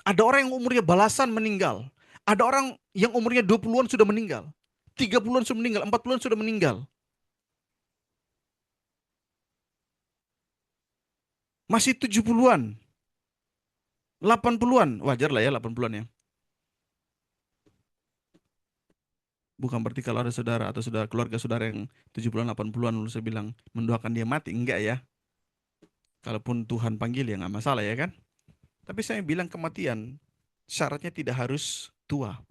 Ada orang yang umurnya balasan meninggal. Ada orang yang umurnya 20-an sudah meninggal. 30-an sudah meninggal, 40-an sudah meninggal. Masih 70-an. 80-an, wajar lah ya 80-an ya. Bukan berarti kalau ada saudara atau saudara keluarga saudara yang 70-an, 80-an lalu saya bilang mendoakan dia mati, enggak ya. Kalaupun Tuhan panggil ya nggak masalah ya kan. Tapi saya bilang kematian syaratnya tidak harus tua.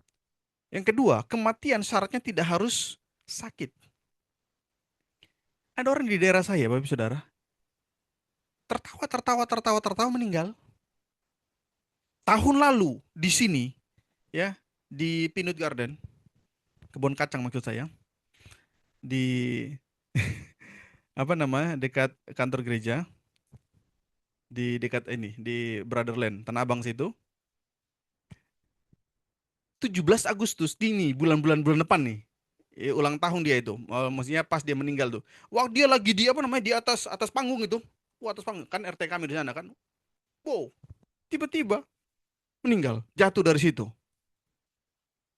Yang kedua, kematian syaratnya tidak harus sakit. Ada orang di daerah saya, Bapak Saudara, tertawa meninggal. Tahun lalu di sini, ya, di Pinut Garden, kebun kacang maksud saya, di dekat kantor gereja, di dekat ini, di Brotherland, Tanah Abang situ. 17 Agustus dini bulan depan nih. Ulang tahun dia itu. Maksudnya pas dia meninggal tuh. Waktu dia lagi di di atas panggung itu. Atas panggung kan RT kami di sana kan. Wow. Tiba-tiba meninggal, jatuh dari situ.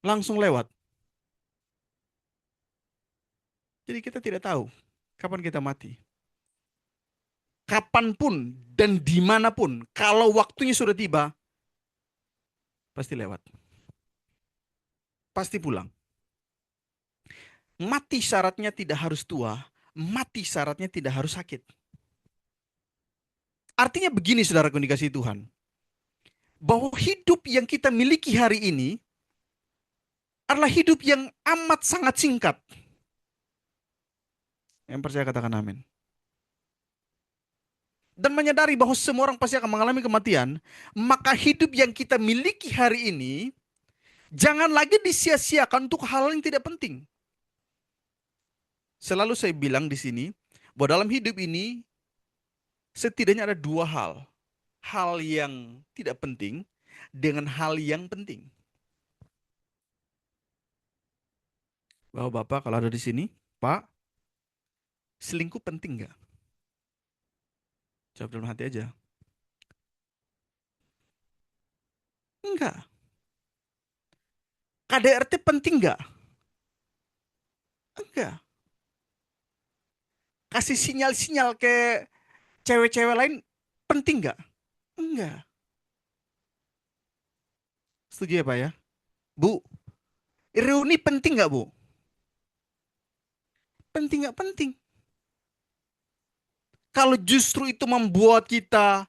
Langsung lewat. Jadi kita tidak tahu kapan kita mati. Kapanpun dan dimanapun, kalau waktunya sudah tiba, pasti lewat. Pasti pulang. Mati syaratnya tidak harus tua, mati syaratnya tidak harus sakit. Artinya begini saudara dikasihi Tuhan, bahwa hidup yang kita miliki hari ini adalah hidup yang amat sangat singkat. Yang percaya katakan amin. Dan menyadari bahwa semua orang pasti akan mengalami kematian, maka hidup yang kita miliki hari ini jangan lagi disia-siakan untuk hal yang tidak penting. Selalu saya bilang di sini bahwa dalam hidup ini setidaknya ada dua hal. Hal yang tidak penting dengan hal yang penting. Bahwa Bapak kalau ada di sini, Pak, selingkuh penting nggak? Jawab dalam hati aja. Enggak. KDRT penting nggak? Enggak. Kasih sinyal-sinyal ke cewek-cewek lain penting nggak? Enggak. Setuju ya Pak ya? Bu, reuni penting nggak Bu? Penting nggak penting. Kalau justru itu membuat kita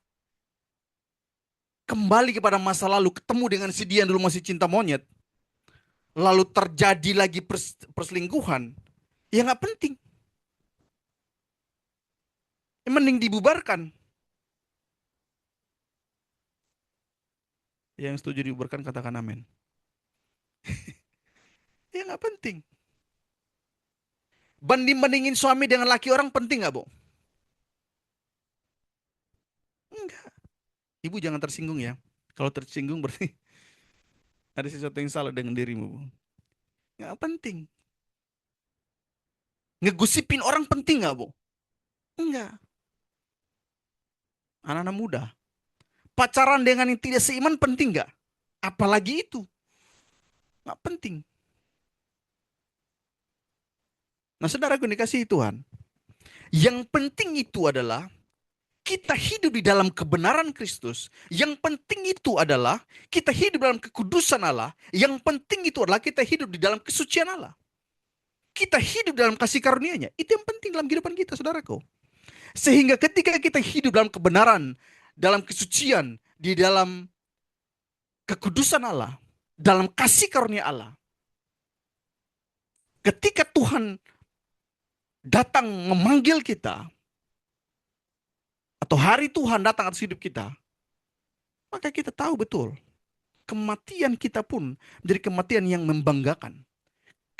kembali kepada masa lalu, ketemu dengan si dia yang dulu masih cinta monyet, lalu terjadi lagi perselingkuhan, ya nggak penting. Mending dibubarkan. Yang setuju dibubarkan katakan amin. Ya nggak penting. Banding-bandingin suami dengan laki orang penting nggak Bu? Enggak. Ibu jangan tersinggung ya. Kalau tersinggung berarti ada sesuatu yang salah dengan dirimu. Nggak penting. Ngegosipin orang penting nggak, Bu? Enggak. Anak-anak muda. Pacaran dengan yang tidak seiman penting nggak? Apalagi itu. Nggak penting. Nah, saudaraku yang dikasihi Tuhan. Yang penting itu adalah kita hidup di dalam kebenaran Kristus. Yang penting itu adalah kita hidup dalam kekudusan Allah. Yang penting itu adalah kita hidup di dalam kesucian Allah. Kita hidup dalam kasih karunia-Nya. Itu yang penting dalam kehidupan kita, saudaraku. Sehingga ketika kita hidup dalam kebenaran, dalam kesucian, di dalam kekudusan Allah, dalam kasih karunia Allah. Ketika Tuhan datang memanggil kita, atau hari Tuhan datang atas hidup kita, maka kita tahu betul, kematian kita pun menjadi kematian yang membanggakan.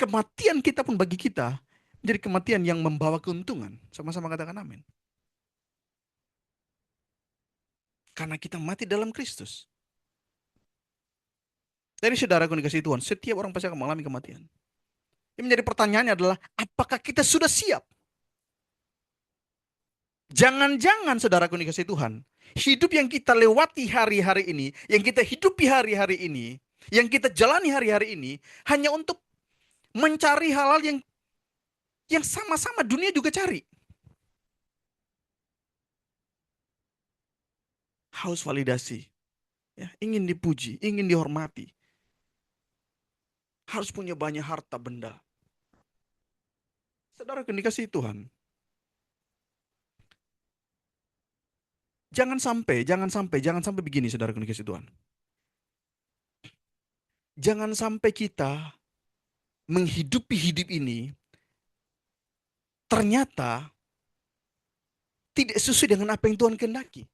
Kematian kita pun bagi kita menjadi kematian yang membawa keuntungan. Sama-sama katakan amin. Karena kita mati dalam Kristus. Jadi saudaraku dikasihi Tuhan, setiap orang pasti akan mengalami kematian. Yang menjadi pertanyaannya adalah, apakah kita sudah siap? Jangan-jangan saudaraku dikasihi Tuhan, hidup yang kita lewati hari-hari ini, yang kita hidupi hari-hari ini, yang kita jalani hari-hari ini, hanya untuk mencari hal-hal yang sama-sama dunia juga cari. Haus validasi, ya, ingin dipuji, ingin dihormati. Harus punya banyak harta benda. Saudara yang dikasihi Tuhan, jangan sampai begini, saudara yang dikasihi Tuhan. Jangan sampai kita menghidupi hidup ini ternyata tidak sesuai dengan apa yang Tuhan kehendaki.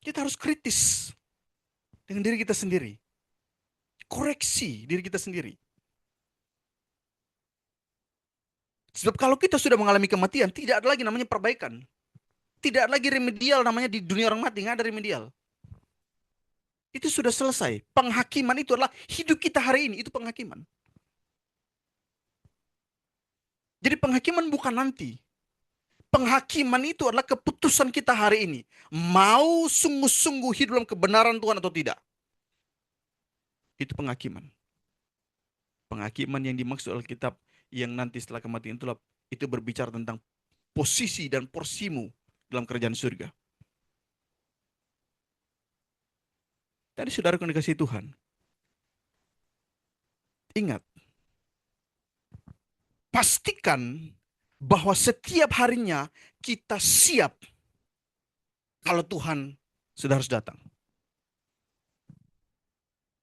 Kita harus kritis dengan diri kita sendiri. Koreksi diri kita sendiri. Sebab kalau kita sudah mengalami kematian, tidak ada lagi namanya perbaikan. Tidak ada lagi remedial namanya di dunia orang mati, nggak ada remedial. Itu sudah selesai. Penghakiman itu adalah hidup kita hari ini, itu penghakiman. Jadi penghakiman bukan nanti. Penghakiman itu adalah keputusan kita hari ini. Mau sungguh-sungguh hidup dalam kebenaran Tuhan atau tidak. Itu penghakiman. Penghakiman yang dimaksud Alkitab yang nanti setelah kematian itu berbicara tentang posisi dan porsimu dalam kerajaan surga. Tadi saudaraku dikasihi Tuhan. Ingat. Pastikan bahwa setiap harinya kita siap kalau Tuhan sudah harus datang.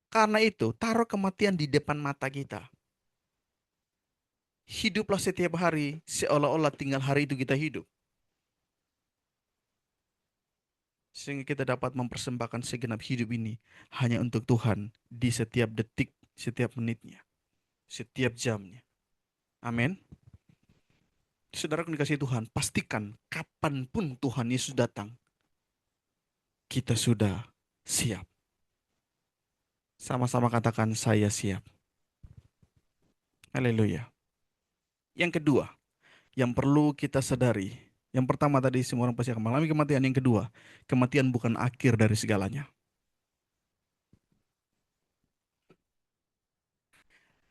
Karena itu, taruh kematian di depan mata kita. Hiduplah setiap hari seolah-olah tinggal hari itu kita hidup. Sehingga kita dapat mempersembahkan segenap hidup ini hanya untuk Tuhan di setiap detik, setiap menitnya, setiap jamnya. Amin. Saudaraku dikasihi Tuhan, pastikan kapanpun Tuhan Yesus datang, kita sudah siap. Sama-sama katakan, saya siap. Haleluya. Yang kedua, yang perlu kita sadari. Yang pertama tadi semua orang pasti akan mengalami kematian. Yang kedua, kematian bukan akhir dari segalanya.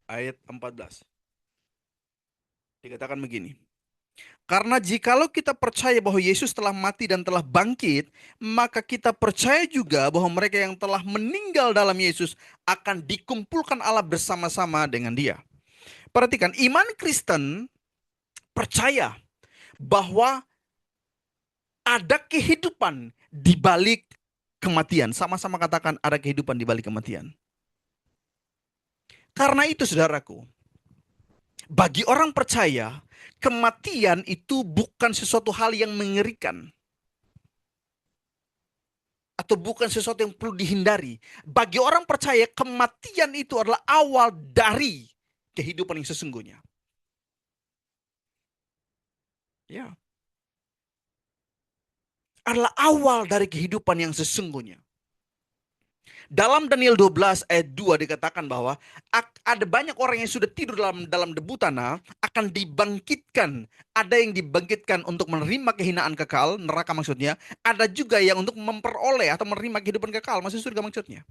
Ayat 14. Dikatakan begini. Karena jikalau kita percaya bahwa Yesus telah mati dan telah bangkit, maka kita percaya juga bahwa mereka yang telah meninggal dalam Yesus akan dikumpulkan Allah bersama-sama dengan Dia. Perhatikan, iman Kristen percaya bahwa ada kehidupan di balik kematian. Sama-sama katakan, ada kehidupan di balik kematian. Karena itu saudaraku, bagi orang percaya, kematian itu bukan sesuatu hal yang mengerikan. Atau bukan sesuatu yang perlu dihindari. Bagi orang percaya, kematian itu adalah awal dari kehidupan yang sesungguhnya. Ya. Adalah awal dari kehidupan yang sesungguhnya. Dalam Daniel 12 ayat 2 dikatakan bahwa ada banyak orang yang sudah tidur dalam debu tanah akan dibangkitkan. Ada yang dibangkitkan untuk menerima kehinaan kekal, neraka maksudnya. Ada juga yang untuk memperoleh atau menerima kehidupan kekal, masuk surga maksudnya.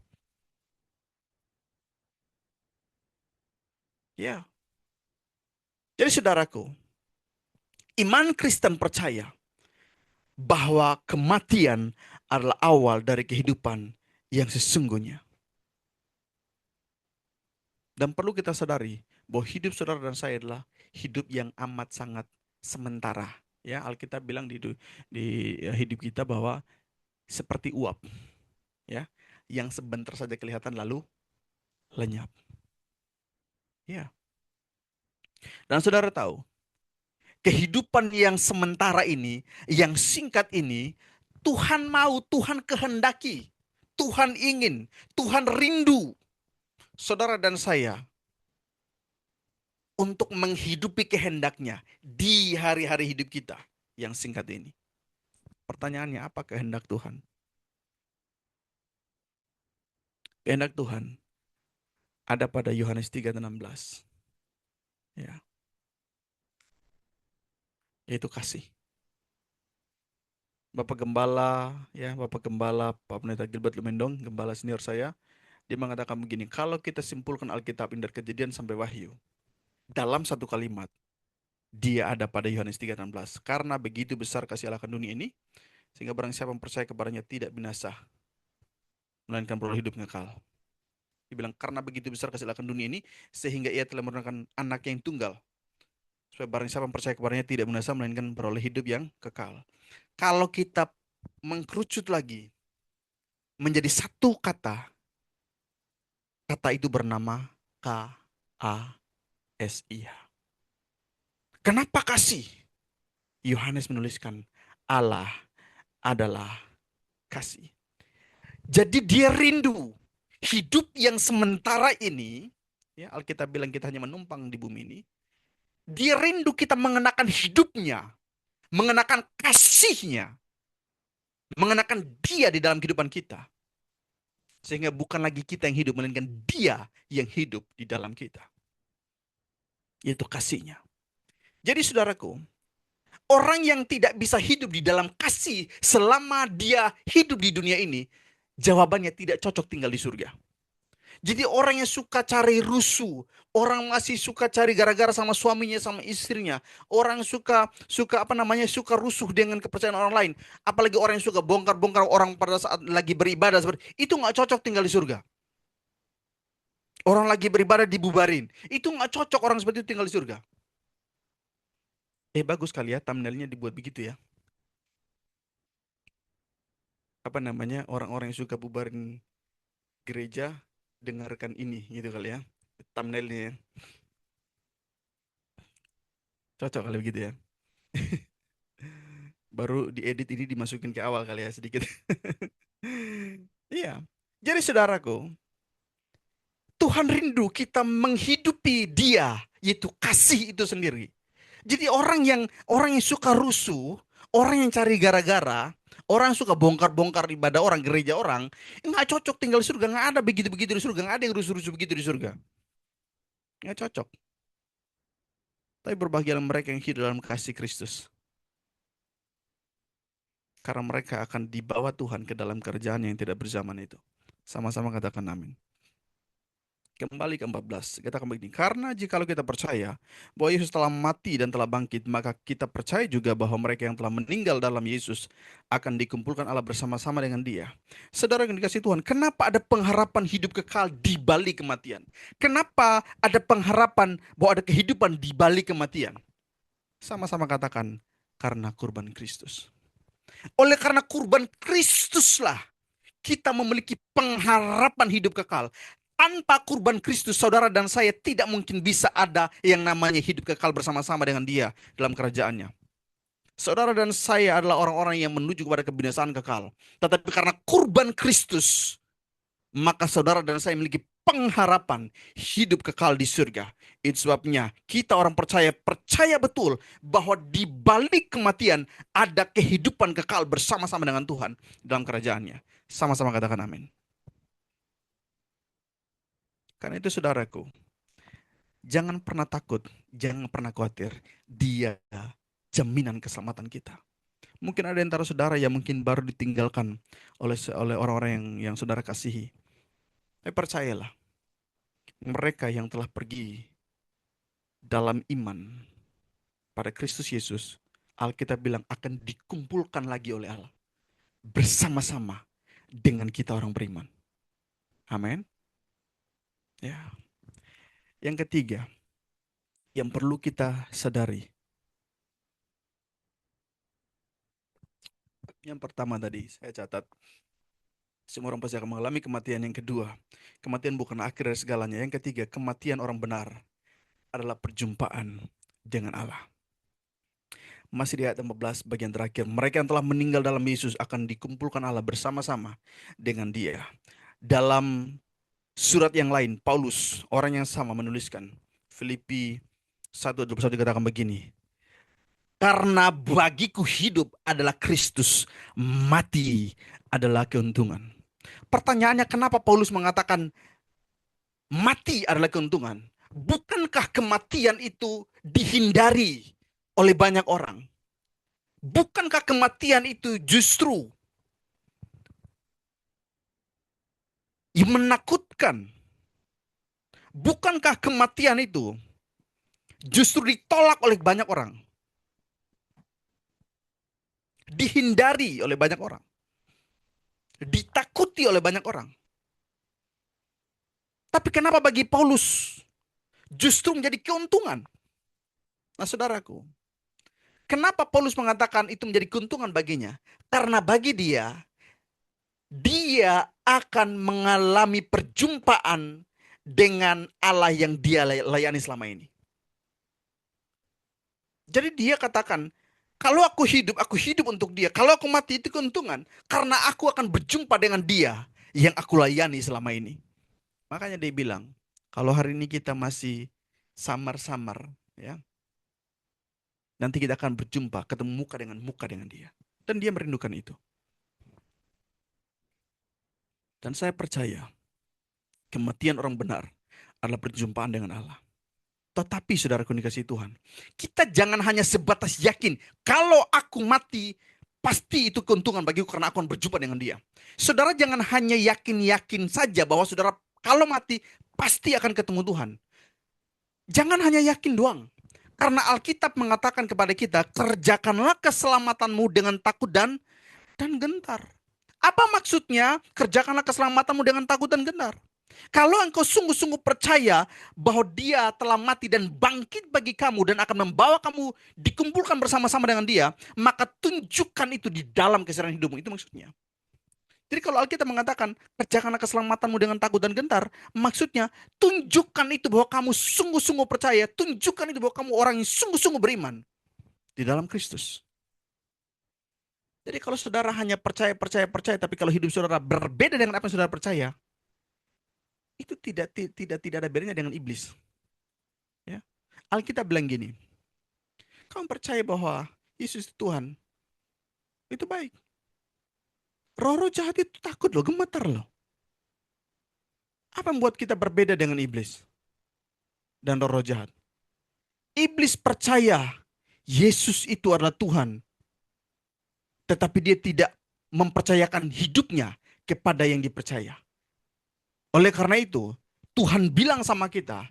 Ya. Jadi saudaraku, iman Kristen percaya bahwa kematian adalah awal dari kehidupan yang sesungguhnya. Dan perlu kita sadari bahwa hidup saudara dan saya adalah hidup yang amat sangat sementara. Ya, Alkitab bilang di hidup kita bahwa seperti uap, ya, yang sebentar saja kelihatan lalu lenyap. Ya. Dan saudara tahu, kehidupan yang sementara ini, yang singkat ini, Tuhan mau, Tuhan kehendaki, Tuhan ingin, Tuhan rindu saudara dan saya untuk menghidupi kehendaknya di hari-hari hidup kita yang singkat ini. Pertanyaannya, apa kehendak Tuhan? Kehendak Tuhan ada pada Yohanes 3:16. Ya. Yaitu kasih. Bapak Gembala, Pak Pendeta Gilbert Lumendong, Gembala senior saya, dia mengatakan begini, kalau kita simpulkan Alkitab dari Kejadian sampai Wahyu, dalam satu kalimat, dia ada pada Yohanes 3:16. Karena begitu besar kasih Allah akan dunia ini, sehingga barang siapa yang percaya kepadanya tidak binasa, melainkan beroleh hidup kekal. Dia bilang, karena begitu besar kasih Allah akan dunia ini, sehingga ia telah menurunkan anaknya yang tunggal, supaya barang siapa yang percaya kepadanya tidak binasa, melainkan beroleh hidup yang kekal. Kalau kita mengkerucut lagi menjadi satu kata, kata itu bernama K-A-S-I. Kenapa kasih? Yohanes menuliskan, Allah adalah kasih. Jadi dia rindu hidup yang sementara ini, ya, Alkitab bilang kita hanya menumpang di bumi ini. Dia rindu kita mengenakan hidupnya, mengenakan kasihnya, mengenakan dia di dalam kehidupan kita. Sehingga bukan lagi kita yang hidup, melainkan dia yang hidup di dalam kita. Yaitu kasihnya. Jadi saudaraku, orang yang tidak bisa hidup di dalam kasih selama dia hidup di dunia ini, jawabannya tidak cocok tinggal di surga. Jadi orang yang suka cari rusuh, orang masih suka cari gara-gara sama suaminya, sama istrinya, orang suka rusuh dengan kepercayaan orang lain, apalagi orang yang suka bongkar-bongkar orang pada saat lagi beribadah seperti itu, nggak cocok tinggal di surga. Orang lagi beribadah dibubarin, itu nggak cocok orang seperti itu tinggal di surga. Bagus kali ya thumbnailnya dibuat begitu ya. Orang-orang yang suka bubarin gereja, dengarkan ini gitu kali ya, thumbnailnya ya. Cocok kali begitu ya. Baru diedit ini dimasukin ke awal kali ya sedikit. Iya. Jadi saudaraku, Tuhan rindu kita menghidupi dia, yaitu kasih itu sendiri. Jadi orang yang suka rusuh, orang yang cari gara-gara, orang yang suka bongkar-bongkar ibadah orang, gereja orang, nggak cocok tinggal di surga. Nggak ada begitu-begitu di surga. Nggak ada yang rusuh-rusuh begitu di surga. Nggak cocok. Tapi berbahagialah mereka yang hidup dalam kasih Kristus. Karena mereka akan dibawa Tuhan ke dalam kerjaan yang tidak berzaman itu. Sama-sama katakan amin. Kembali ke 14, katakan begini, karena jikalau kita percaya bahwa Yesus telah mati dan telah bangkit, maka kita percaya juga bahwa mereka yang telah meninggal dalam Yesus akan dikumpulkan Allah bersama-sama dengan dia. Saudara yang dikasihi Tuhan, kenapa ada pengharapan hidup kekal di balik kematian? Kenapa ada pengharapan bahwa ada kehidupan di balik kematian? Sama-sama katakan, karena kurban Kristus. Oleh karena kurban Kristuslah kita memiliki pengharapan hidup kekal. Tanpa kurban Kristus, saudara dan saya tidak mungkin bisa ada yang namanya hidup kekal bersama-sama dengan dia dalam kerajaannya. Saudara dan saya adalah orang-orang yang menuju kepada kebinasaan kekal. Tetapi karena kurban Kristus, maka saudara dan saya memiliki pengharapan hidup kekal di surga. Itu sebabnya kita orang percaya betul bahwa di balik kematian ada kehidupan kekal bersama-sama dengan Tuhan dalam kerajaannya. Sama-sama katakan amin. Karena itu saudaraku, jangan pernah takut, jangan pernah khawatir. Dia jaminan keselamatan kita. Mungkin ada antara saudara yang mungkin baru ditinggalkan oleh orang-orang yang saudara kasihi. Tapi percayalah, mereka yang telah pergi dalam iman pada Kristus Yesus, Alkitab bilang akan dikumpulkan lagi oleh Allah bersama-sama dengan kita orang beriman. Amin. Ya. Yang ketiga, yang perlu kita sadari. Yang pertama tadi saya catat, semua orang pasti akan mengalami kematian. Yang kedua, kematian bukan akhir dari segalanya. Yang ketiga, kematian orang benar adalah perjumpaan dengan Allah. Masih di ayat 14 bagian terakhir, mereka yang telah meninggal dalam Yesus akan dikumpulkan Allah bersama-sama dengan Dia. Dalam surat yang lain, Paulus, orang yang sama menuliskan, Filipi 1:21 dikatakan begini, karena bagiku hidup adalah Kristus, mati adalah keuntungan. Pertanyaannya, kenapa Paulus mengatakan mati adalah keuntungan? Bukankah kematian itu dihindari oleh banyak orang? Bukankah kematian itu justru yang menakutkan? Bukankah kematian itu justru ditolak oleh banyak orang? Dihindari oleh banyak orang. Ditakuti oleh banyak orang. Tapi kenapa bagi Paulus justru menjadi keuntungan? Nah saudaraku, kenapa Paulus mengatakan itu menjadi keuntungan baginya? Karena bagi dia akan mengalami perjumpaan dengan Allah yang dia layani selama ini. Jadi dia katakan, kalau aku hidup untuk dia. Kalau aku mati itu keuntungan. Karena aku akan berjumpa dengan dia yang aku layani selama ini. Makanya dia bilang, kalau hari ini kita masih samar-samar, ya, nanti kita akan berjumpa, ketemu muka dengan dia. Dan dia merindukan itu. Dan saya percaya, kematian orang benar adalah perjumpaan dengan Allah. Tetapi saudaraku dikasihi Tuhan, kita jangan hanya sebatas yakin, kalau aku mati, pasti itu keuntungan bagiku karena aku akan berjumpa dengan dia. Saudara jangan hanya yakin-yakin saja bahwa saudara kalau mati, pasti akan ketemu Tuhan. Jangan hanya yakin doang. Karena Alkitab mengatakan kepada kita, kerjakanlah keselamatanmu dengan takut dan gentar. Apa maksudnya kerjakanlah keselamatanmu dengan takut dan gentar? Kalau engkau sungguh-sungguh percaya bahwa dia telah mati dan bangkit bagi kamu dan akan membawa kamu dikumpulkan bersama-sama dengan dia, maka tunjukkan itu di dalam keseharian hidupmu. Itu maksudnya. Jadi kalau Alkitab mengatakan kerjakanlah keselamatanmu dengan takut dan gentar, maksudnya tunjukkan itu bahwa kamu sungguh-sungguh percaya, tunjukkan itu bahwa kamu orang yang sungguh-sungguh beriman di dalam Kristus. Jadi kalau saudara hanya percaya, tapi kalau hidup saudara berbeda dengan apa yang saudara percaya, itu tidak ada bedanya dengan iblis. Ya. Alkitab bilang gini, kamu percaya bahwa Yesus itu Tuhan, itu baik. Roh-roh jahat itu takut loh, gemetar loh. Apa yang membuat kita berbeda dengan iblis dan roh-roh jahat? Iblis percaya Yesus itu adalah Tuhan, tetapi dia tidak mempercayakan hidupnya kepada yang dipercaya. Oleh karena itu, Tuhan bilang sama kita,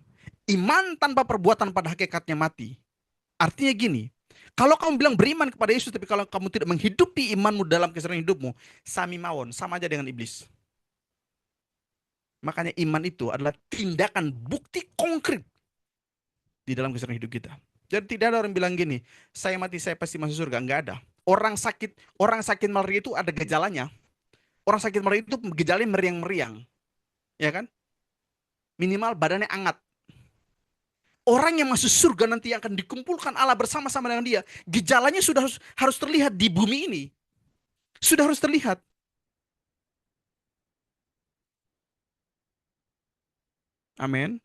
iman tanpa perbuatan pada hakikatnya mati. Artinya gini, kalau kamu bilang beriman kepada Yesus, tapi kalau kamu tidak menghidupi imanmu dalam keseharian hidupmu, sami mawon, sama aja dengan iblis. Makanya iman itu adalah tindakan bukti konkret di dalam keseharian hidup kita. Jadi tidak ada orang bilang gini, saya mati saya pasti masuk surga. Enggak ada. Orang sakit malaria itu ada gejalanya. Orang sakit malaria itu gejalanya meriang-meriang. Ya kan? Minimal badannya hangat. Orang yang masuk surga nanti yang akan dikumpulkan Allah bersama-sama dengan dia, gejalanya sudah harus terlihat di bumi ini. Sudah harus terlihat. Amin.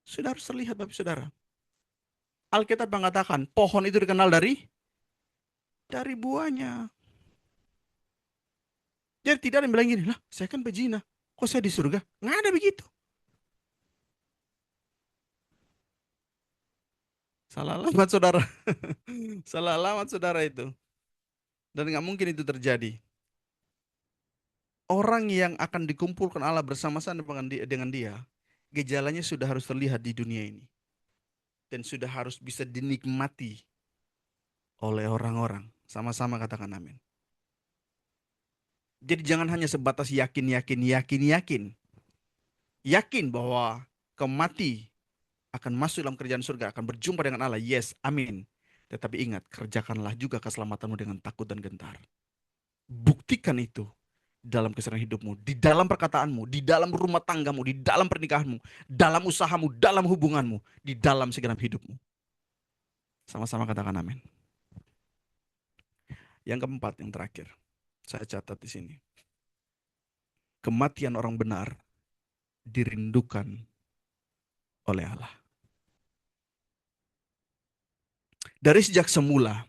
Sudah harus terlihat Bapak Saudara. Alkitab mengatakan pohon itu dikenal dari buahnya. Jadi tidak ada yang bilang gini, lah saya kan pezina, kok saya di surga? Nggak ada begitu. Salah alamat saudara. Salah alamat saudara itu. Dan nggak mungkin itu terjadi. Orang yang akan dikumpulkan Allah bersama-sama dengan dia, gejalanya sudah harus terlihat di dunia ini. Dan sudah harus bisa dinikmati oleh orang-orang. Sama-sama katakan amin. Jadi jangan hanya sebatas yakin. Yakin bahwa kau mati akan masuk dalam kerajaan surga, akan berjumpa dengan Allah. Yes, amin. Tetapi ingat, kerjakanlah juga keselamatanmu dengan takut dan gentar. Buktikan itu dalam keseharian hidupmu, di dalam perkataanmu, di dalam rumah tanggamu, di dalam pernikahanmu, dalam usahamu, dalam hubunganmu, di dalam segenap hidupmu. Sama-sama katakan amin. Yang keempat, yang terakhir, saya catat di sini. Kematian orang benar dirindukan oleh Allah. Dari sejak semula,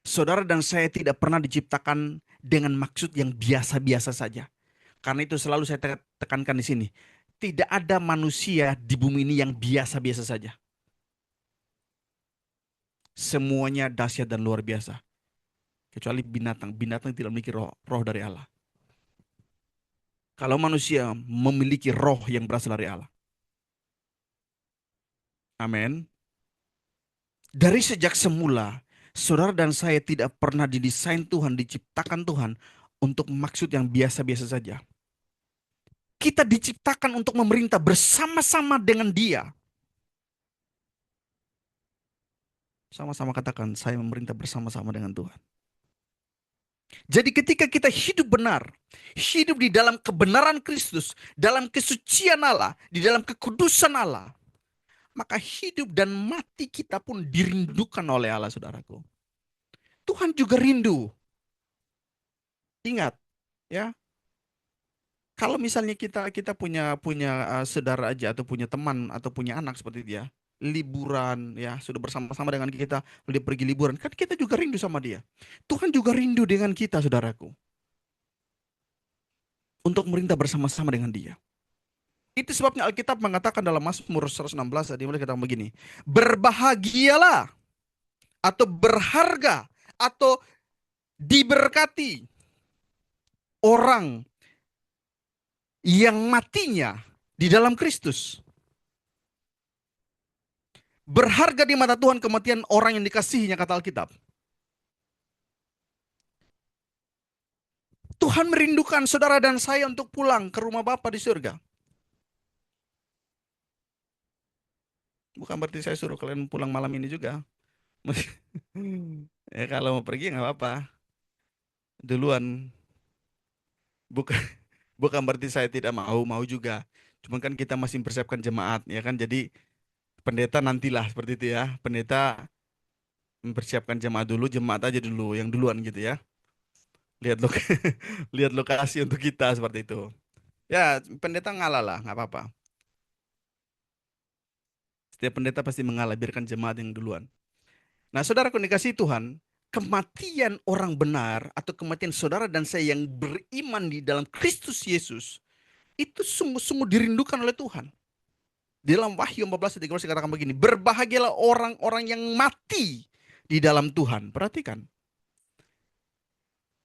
saudara dan saya tidak pernah diciptakan dengan maksud yang biasa-biasa saja. Karena itu selalu saya tekankan di sini. Tidak ada manusia di bumi ini yang biasa-biasa saja. Semuanya dahsyat dan luar biasa. Kecuali binatang. Binatang tidak memiliki roh dari Allah. Kalau manusia memiliki roh yang berasal dari Allah. Amin. Dari sejak semula, saudara dan saya tidak pernah didesain Tuhan, diciptakan Tuhan untuk maksud yang biasa-biasa saja. Kita diciptakan untuk memerintah bersama-sama dengan Dia. Sama-sama katakan, saya memerintah bersama-sama dengan Tuhan. Jadi ketika kita hidup benar, hidup di dalam kebenaran Kristus, dalam kesucian Allah, di dalam kekudusan Allah, maka hidup dan mati kita pun dirindukan oleh Allah, saudaraku. Tuhan juga rindu. Ingat, ya. Kalau misalnya kita punya saudara aja atau punya teman atau punya anak seperti dia, liburan ya, sudah bersama-sama dengan kita, dia pergi liburan, kan kita juga rindu sama dia. Tuhan juga rindu dengan kita, saudaraku. Untuk memerintah bersama-sama dengan dia. Itu sebabnya Alkitab mengatakan dalam Mazmur 116 dia mulai katakan begini, berbahagialah atau berharga atau diberkati orang yang matinya di dalam Kristus. Berharga di mata Tuhan kematian orang yang dikasihinya, kata Alkitab. Tuhan merindukan saudara dan saya untuk pulang ke rumah Bapa di surga. Bukan berarti saya suruh kalian pulang malam ini juga. Ya kalau mau pergi nggak apa-apa. Duluan. Bukan berarti saya tidak mau juga. Cuman kan kita masih mempersiapkan jemaat, ya kan. Jadi pendeta nantilah seperti itu ya. Pendeta mempersiapkan jemaat dulu, jemaat aja dulu yang duluan gitu ya. Lihat lokasi untuk kita seperti itu. Ya, pendeta ngalah lah, nggak apa-apa. Setiap pendeta pasti mengalah, biarkan jemaat yang duluan. Nah, saudara dikasihi Tuhan, kematian orang benar atau kematian saudara dan saya yang beriman di dalam Kristus Yesus itu sungguh-sungguh dirindukan oleh Tuhan. Di dalam Wahyu 14:13 dikatakan begini, berbahagialah orang-orang yang mati di dalam Tuhan. Perhatikan.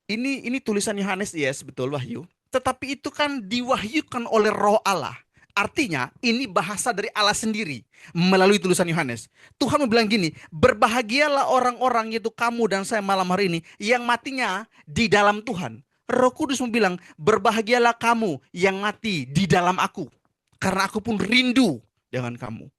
Ini tulisan Yohanes, yes, betul Wahyu. Tetapi itu kan diwahyukan oleh Roh Allah. Artinya ini bahasa dari Allah sendiri melalui tulisan Yohanes. Tuhan bilang gini, berbahagialah orang-orang yaitu kamu dan saya malam hari ini yang matinya di dalam Tuhan. Roh Kudus bilang, berbahagialah kamu yang mati di dalam aku. Karena aku pun rindu dengan kamu.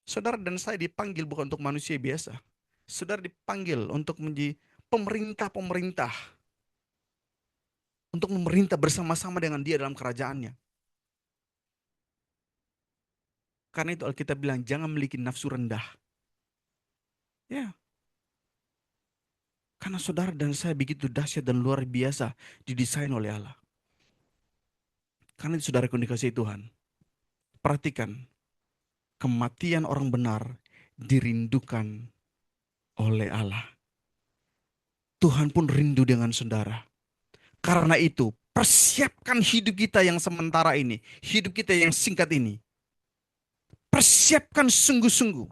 Saudara dan saya dipanggil bukan untuk manusia biasa. Saudara dipanggil untuk menjadi pemerintah-pemerintah. Untuk memerintah bersama-sama dengan dia dalam kerajaannya. Karena itu Alkitab bilang, jangan memiliki nafsu rendah. Ya. Karena saudara dan saya begitu dahsyat dan luar biasa didesain oleh Allah. Karena itu saudara dikasihi Tuhan. Perhatikan. Kematian orang benar dirindukan oleh Allah. Tuhan pun rindu dengan saudara. Karena itu, persiapkan hidup kita yang sementara ini. Hidup kita yang singkat ini. persiapkan sungguh-sungguh.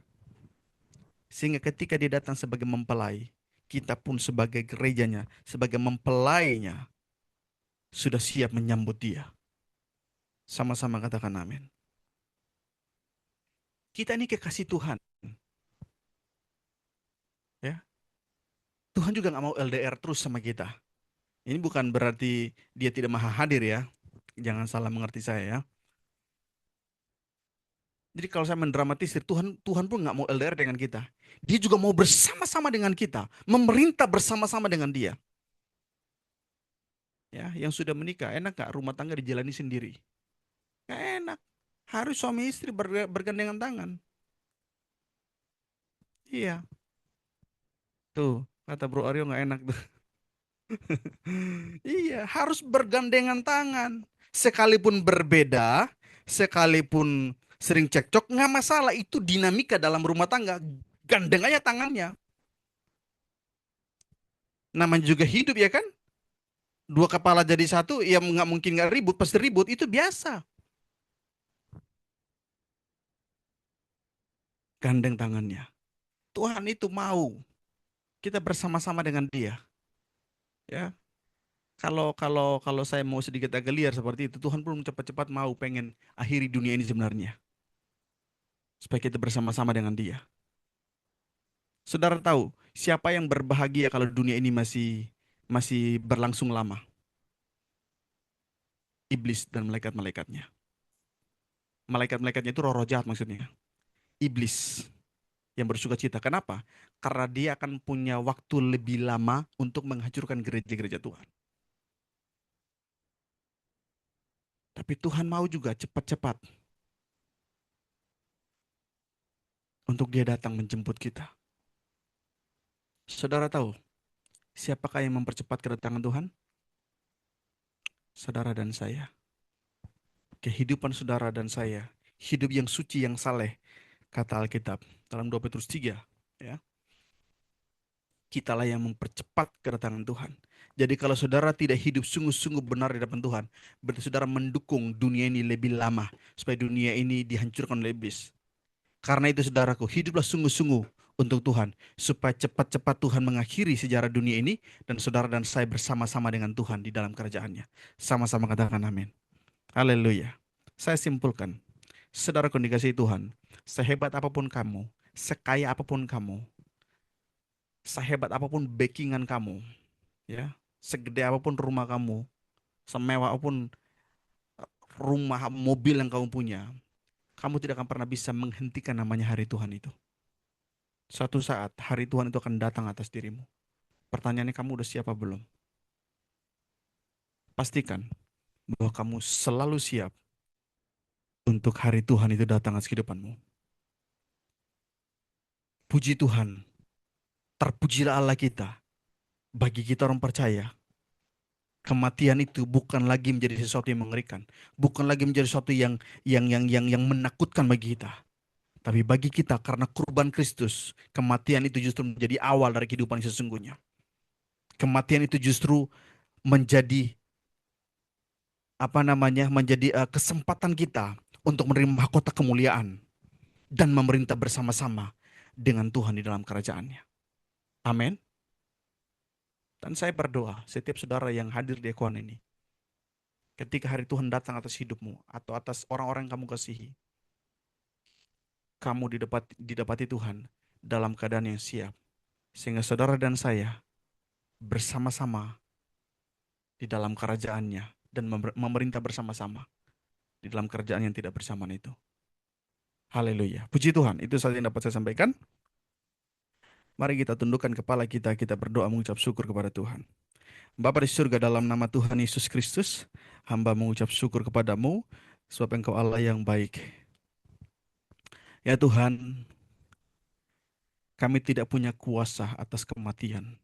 Sehingga ketika dia datang sebagai mempelai, kita pun sebagai gerejanya, sebagai mempelainya, sudah siap menyambut dia. Sama-sama katakan amin. Kita ini kekasih Tuhan. Ya, Tuhan juga nggak mau LDR terus sama kita. Ini bukan berarti dia tidak maha hadir ya. Jangan salah mengerti saya ya. Jadi kalau saya mendramatisir, Tuhan pun nggak mau LDR dengan kita. Dia juga mau bersama-sama dengan kita, memerintah bersama-sama dengan dia. Ya, yang sudah menikah, enak nggak rumah tangga dijalani sendiri? Nggak enak. Harus suami istri bergandengan tangan. Iya, tuh kata Bro Aryo nggak enak tuh. Iya, harus bergandengan tangan. Sekalipun berbeda, sekalipun sering cekcok, nggak masalah. Itu dinamika dalam rumah tangga. Gandeng aja tangannya. Namanya juga hidup ya kan? Dua kepala jadi satu, ya nggak mungkin nggak ribut, pasti ribut. Itu biasa. Gandeng tangannya. Tuhan itu mau kita bersama-sama dengan Dia. Ya, kalau saya mau sedikit agak liar seperti itu, Tuhan pun cepat-cepat mau pengen akhiri dunia ini sebenarnya. Supaya kita bersama-sama dengan Dia. Saudara tahu siapa yang berbahagia kalau dunia ini masih berlangsung lama? Iblis dan malaikat-malaikatnya. Malaikat-malaikatnya itu roh-roh jahat maksudnya. Iblis yang bersuka cita. Kenapa? Karena dia akan punya waktu lebih lama untuk menghancurkan gereja-gereja Tuhan. Tapi Tuhan mau juga cepat-cepat untuk dia datang menjemput kita. Saudara tahu siapakah yang mempercepat kedatangan Tuhan? Saudara dan saya. Kehidupan saudara dan saya, hidup yang suci, yang saleh, kata Alkitab dalam 2 Petrus 3, ya. Kitalah yang mempercepat kedatangan Tuhan. Jadi kalau saudara tidak hidup sungguh-sungguh benar di hadapan Tuhan, berarti saudara mendukung dunia ini lebih lama supaya dunia ini dihancurkan oleh iblis. Karena itu saudaraku, hiduplah sungguh-sungguh untuk Tuhan supaya cepat-cepat Tuhan mengakhiri sejarah dunia ini dan saudara dan saya bersama-sama dengan Tuhan di dalam kerajaannya. Sama-sama katakan amin. Haleluya. Saya simpulkan, saudaraku dikasihi Tuhan, sehebat apapun kamu, sekaya apapun kamu, sehebat apapun backingan kamu, ya, segede apapun rumah kamu, semewah apapun rumah, mobil yang kamu punya, kamu tidak akan pernah bisa menghentikan namanya hari Tuhan itu. Suatu saat hari Tuhan itu akan datang atas dirimu. Pertanyaannya, kamu udah siap apa belum? Pastikan bahwa kamu selalu siap untuk hari Tuhan itu datang atas kehidupanmu. Puji Tuhan, terpujilah Allah kita. Bagi kita orang percaya, kematian itu bukan lagi menjadi sesuatu yang mengerikan, bukan lagi menjadi sesuatu yang menakutkan bagi kita. Tapi bagi kita, karena kurban Kristus, kematian itu justru menjadi awal dari kehidupan yang sesungguhnya. Kematian itu justru menjadi kesempatan kita untuk menerima mahkota kemuliaan dan memerintah bersama-sama dengan Tuhan di dalam kerajaannya. Amin. Dan saya berdoa, setiap saudara yang hadir di Ekuan ini, ketika hari Tuhan datang atas hidupmu atau atas orang-orang yang kamu kasihi, kamu didapati Tuhan dalam keadaan yang siap. Sehingga saudara dan saya bersama-sama di dalam kerajaannya dan memerintah bersama-sama di dalam kerajaan yang tidak bersamaan itu. Haleluya. Puji Tuhan, itu saja yang dapat saya sampaikan. Mari kita tundukkan kepala kita, kita berdoa mengucap syukur kepada Tuhan. Bapa di surga, dalam nama Tuhan Yesus Kristus, hamba mengucap syukur kepadamu, sebab Engkau Allah yang baik. Ya Tuhan, kami tidak punya kuasa atas kematian.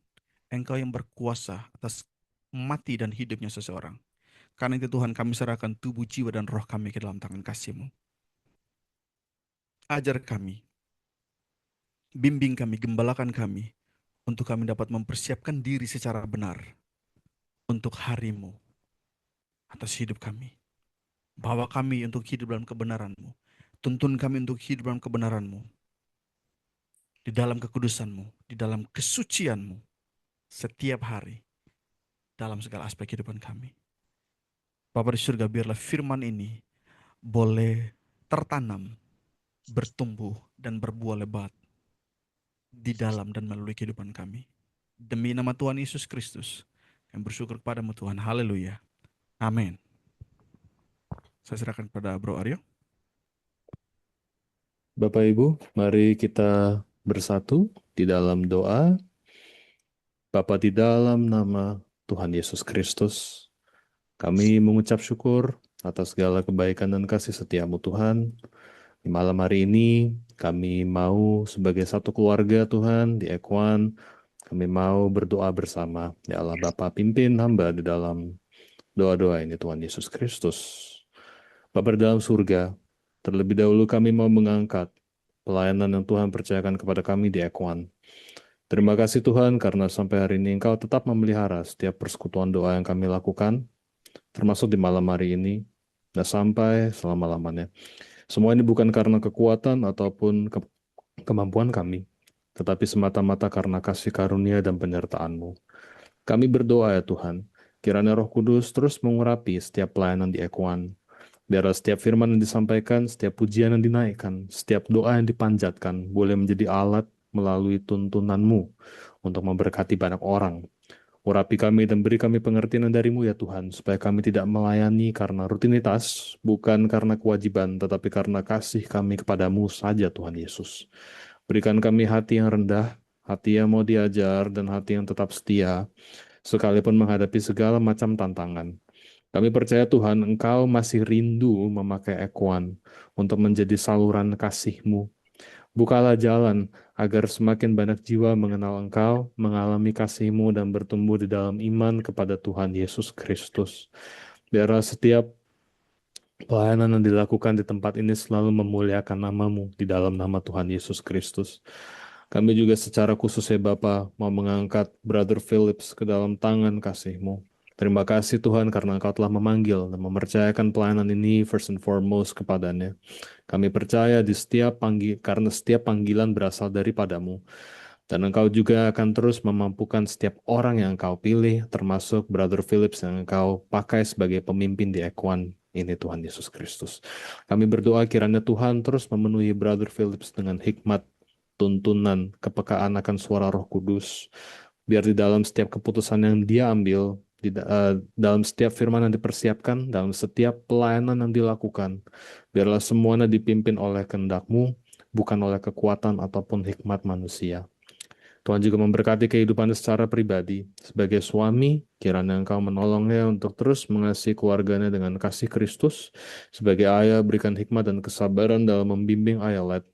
Engkau yang berkuasa atas mati dan hidupnya seseorang. Karena itu Tuhan, kami serahkan tubuh, jiwa, dan roh kami ke dalam tangan kasih-Mu. Ajar kami, bimbing kami, gembalakan kami, untuk kami dapat mempersiapkan diri secara benar untuk hari-Mu atas hidup kami. Bawa kami untuk hidup dalam kebenaran-Mu. Tuntun kami untuk hidup dalam kebenaran-Mu, di dalam kekudusan-Mu, di dalam kesucian-Mu, setiap hari, dalam segala aspek kehidupan kami. Bapa di surga, biarlah firman ini boleh tertanam, bertumbuh, dan berbuah lebat di dalam dan melalui kehidupan kami. Demi nama Tuhan Yesus Kristus, kami bersyukur kepadamu Tuhan. Haleluya. Amin. Saya serahkan kepada Bro Aryo. Bapak Ibu, mari kita bersatu di dalam doa. Bapa, di dalam nama Tuhan Yesus Kristus, kami mengucap syukur atas segala kebaikan dan kasih setiamu Tuhan. Di malam hari ini, kami mau sebagai satu keluarga Tuhan di Ekwan, kami mau berdoa bersama. Ya Allah Bapa, pimpin hamba di dalam doa-doa ini Tuhan Yesus Kristus. Bapa di dalam surga, terlebih dahulu kami mau mengangkat pelayanan yang Tuhan percayakan kepada kami di Ekwan. Terima kasih Tuhan karena sampai hari ini Engkau tetap memelihara setiap persekutuan doa yang kami lakukan, termasuk di malam hari ini, dan sampai selama-lamanya. Semua ini bukan karena kekuatan ataupun kemampuan kami, tetapi semata-mata karena kasih karunia dan penyertaan-Mu. Kami berdoa ya Tuhan, kiranya Roh Kudus terus mengurapi setiap pelayanan di Ekwan. Biarlah setiap firman yang disampaikan, setiap pujian yang dinaikkan, setiap doa yang dipanjatkan boleh menjadi alat melalui tuntunan-Mu untuk memberkati banyak orang. Urapi kami dan beri kami pengertian dari-Mu ya Tuhan, supaya kami tidak melayani karena rutinitas, bukan karena kewajiban, tetapi karena kasih kami kepadamu saja Tuhan Yesus. Berikan kami hati yang rendah, hati yang mau diajar, dan hati yang tetap setia, sekalipun menghadapi segala macam tantangan. Kami percaya Tuhan, Engkau masih rindu memakai Ekwan untuk menjadi saluran kasih-Mu. Bukalah jalan agar semakin banyak jiwa mengenal Engkau, mengalami kasih-Mu, dan bertumbuh di dalam iman kepada Tuhan Yesus Kristus. Biarlah setiap pelayanan yang dilakukan di tempat ini selalu memuliakan nama-Mu di dalam nama Tuhan Yesus Kristus. Kami juga secara khusus ya Bapa mau mengangkat Brother Phillips ke dalam tangan kasih-Mu. Terima kasih Tuhan karena Engkau telah memanggil dan mempercayakan pelayanan ini first and foremost kepadanya. Kami percaya karena setiap panggilan berasal daripadamu. Dan Engkau juga akan terus memampukan setiap orang yang Engkau pilih, termasuk Brother Phillips yang Engkau pakai sebagai pemimpin di Ekwan ini Tuhan Yesus Kristus. Kami berdoa kiranya Tuhan terus memenuhi Brother Phillips dengan hikmat, tuntunan, kepekaan akan suara Roh Kudus. Biar di dalam setiap keputusan yang dia ambil, dalam setiap firman yang dipersiapkan, dalam setiap pelayanan yang dilakukan, biarlah semuanya dipimpin oleh kehendak-Mu, bukan oleh kekuatan ataupun hikmat manusia. Tuhan juga memberkati kehidupannya secara pribadi. Sebagai suami, kiranya Engkau menolongnya untuk terus mengasihi keluarganya dengan kasih Kristus. Sebagai ayah, berikan hikmat dan kesabaran dalam membimbing Ayolet.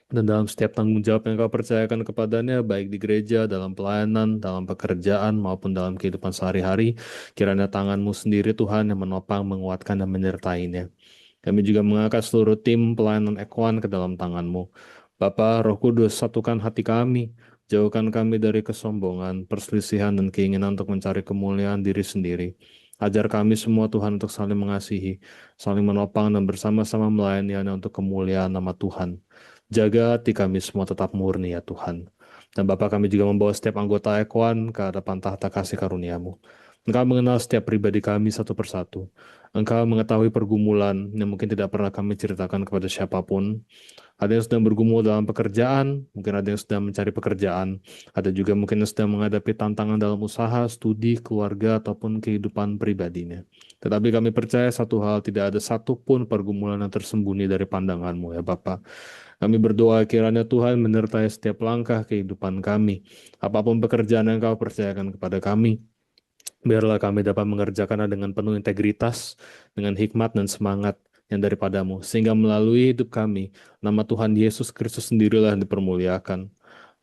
Dan dalam setiap tanggung jawab yang Kau percayakan kepadanya, baik di gereja, dalam pelayanan, dalam pekerjaan, maupun dalam kehidupan sehari-hari, kiranya tangan-Mu sendiri Tuhan yang menopang, menguatkan, dan menyertainya. Kami juga mengangkat seluruh tim pelayanan Ekwan ke dalam tangan-Mu. Bapa, Roh Kudus, satukan hati kami, jauhkan kami dari kesombongan, perselisihan, dan keinginan untuk mencari kemuliaan diri sendiri. Ajar kami semua Tuhan untuk saling mengasihi, saling menopang, dan bersama-sama melayani hanya untuk kemuliaan nama Tuhan. Jaga hati kami semua tetap murni ya Tuhan. Dan Bapa, kami juga membawa setiap anggota Ekwan ke hadapan tahta kasih karunia-Mu. Engkau mengenal setiap pribadi kami satu persatu. Engkau mengetahui pergumulan yang mungkin tidak pernah kami ceritakan kepada siapapun. Ada yang sedang bergumul dalam pekerjaan, mungkin ada yang sedang mencari pekerjaan. Ada juga mungkin yang sedang menghadapi tantangan dalam usaha, studi, keluarga, ataupun kehidupan pribadinya. Tetapi kami percaya satu hal, tidak ada satupun pergumulan yang tersembunyi dari pandangan-Mu ya Bapa. Kami berdoa kiranya Tuhan menyertai setiap langkah kehidupan kami. Apapun pekerjaan yang Kau percayakan kepada kami, biarlah kami dapat mengerjakannya dengan penuh integritas, dengan hikmat dan semangat yang daripadamu, sehingga melalui hidup kami, nama Tuhan Yesus Kristus sendirilah yang dipermuliakan.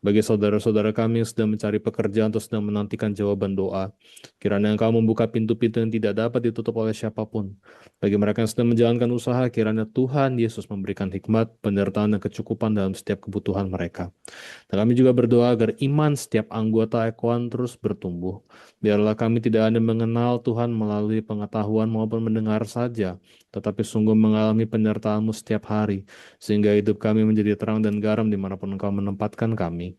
Bagi saudara-saudara kami yang sedang mencari pekerjaan atau sedang menantikan jawaban doa, kiranya Engkau membuka pintu-pintu yang tidak dapat ditutup oleh siapapun. Bagi mereka yang sedang menjalankan usaha, kiranya Tuhan Yesus memberikan hikmat, penyertaan, dan kecukupan dalam setiap kebutuhan mereka. Dan kami juga berdoa agar iman setiap anggota Ekoan terus bertumbuh. Biarlah kami tidak hanya mengenal Tuhan melalui pengetahuan maupun mendengar saja, tetapi sungguh mengalami penyertaan-Mu setiap hari, sehingga hidup kami menjadi terang dan garam dimanapun Engkau menempatkan kami.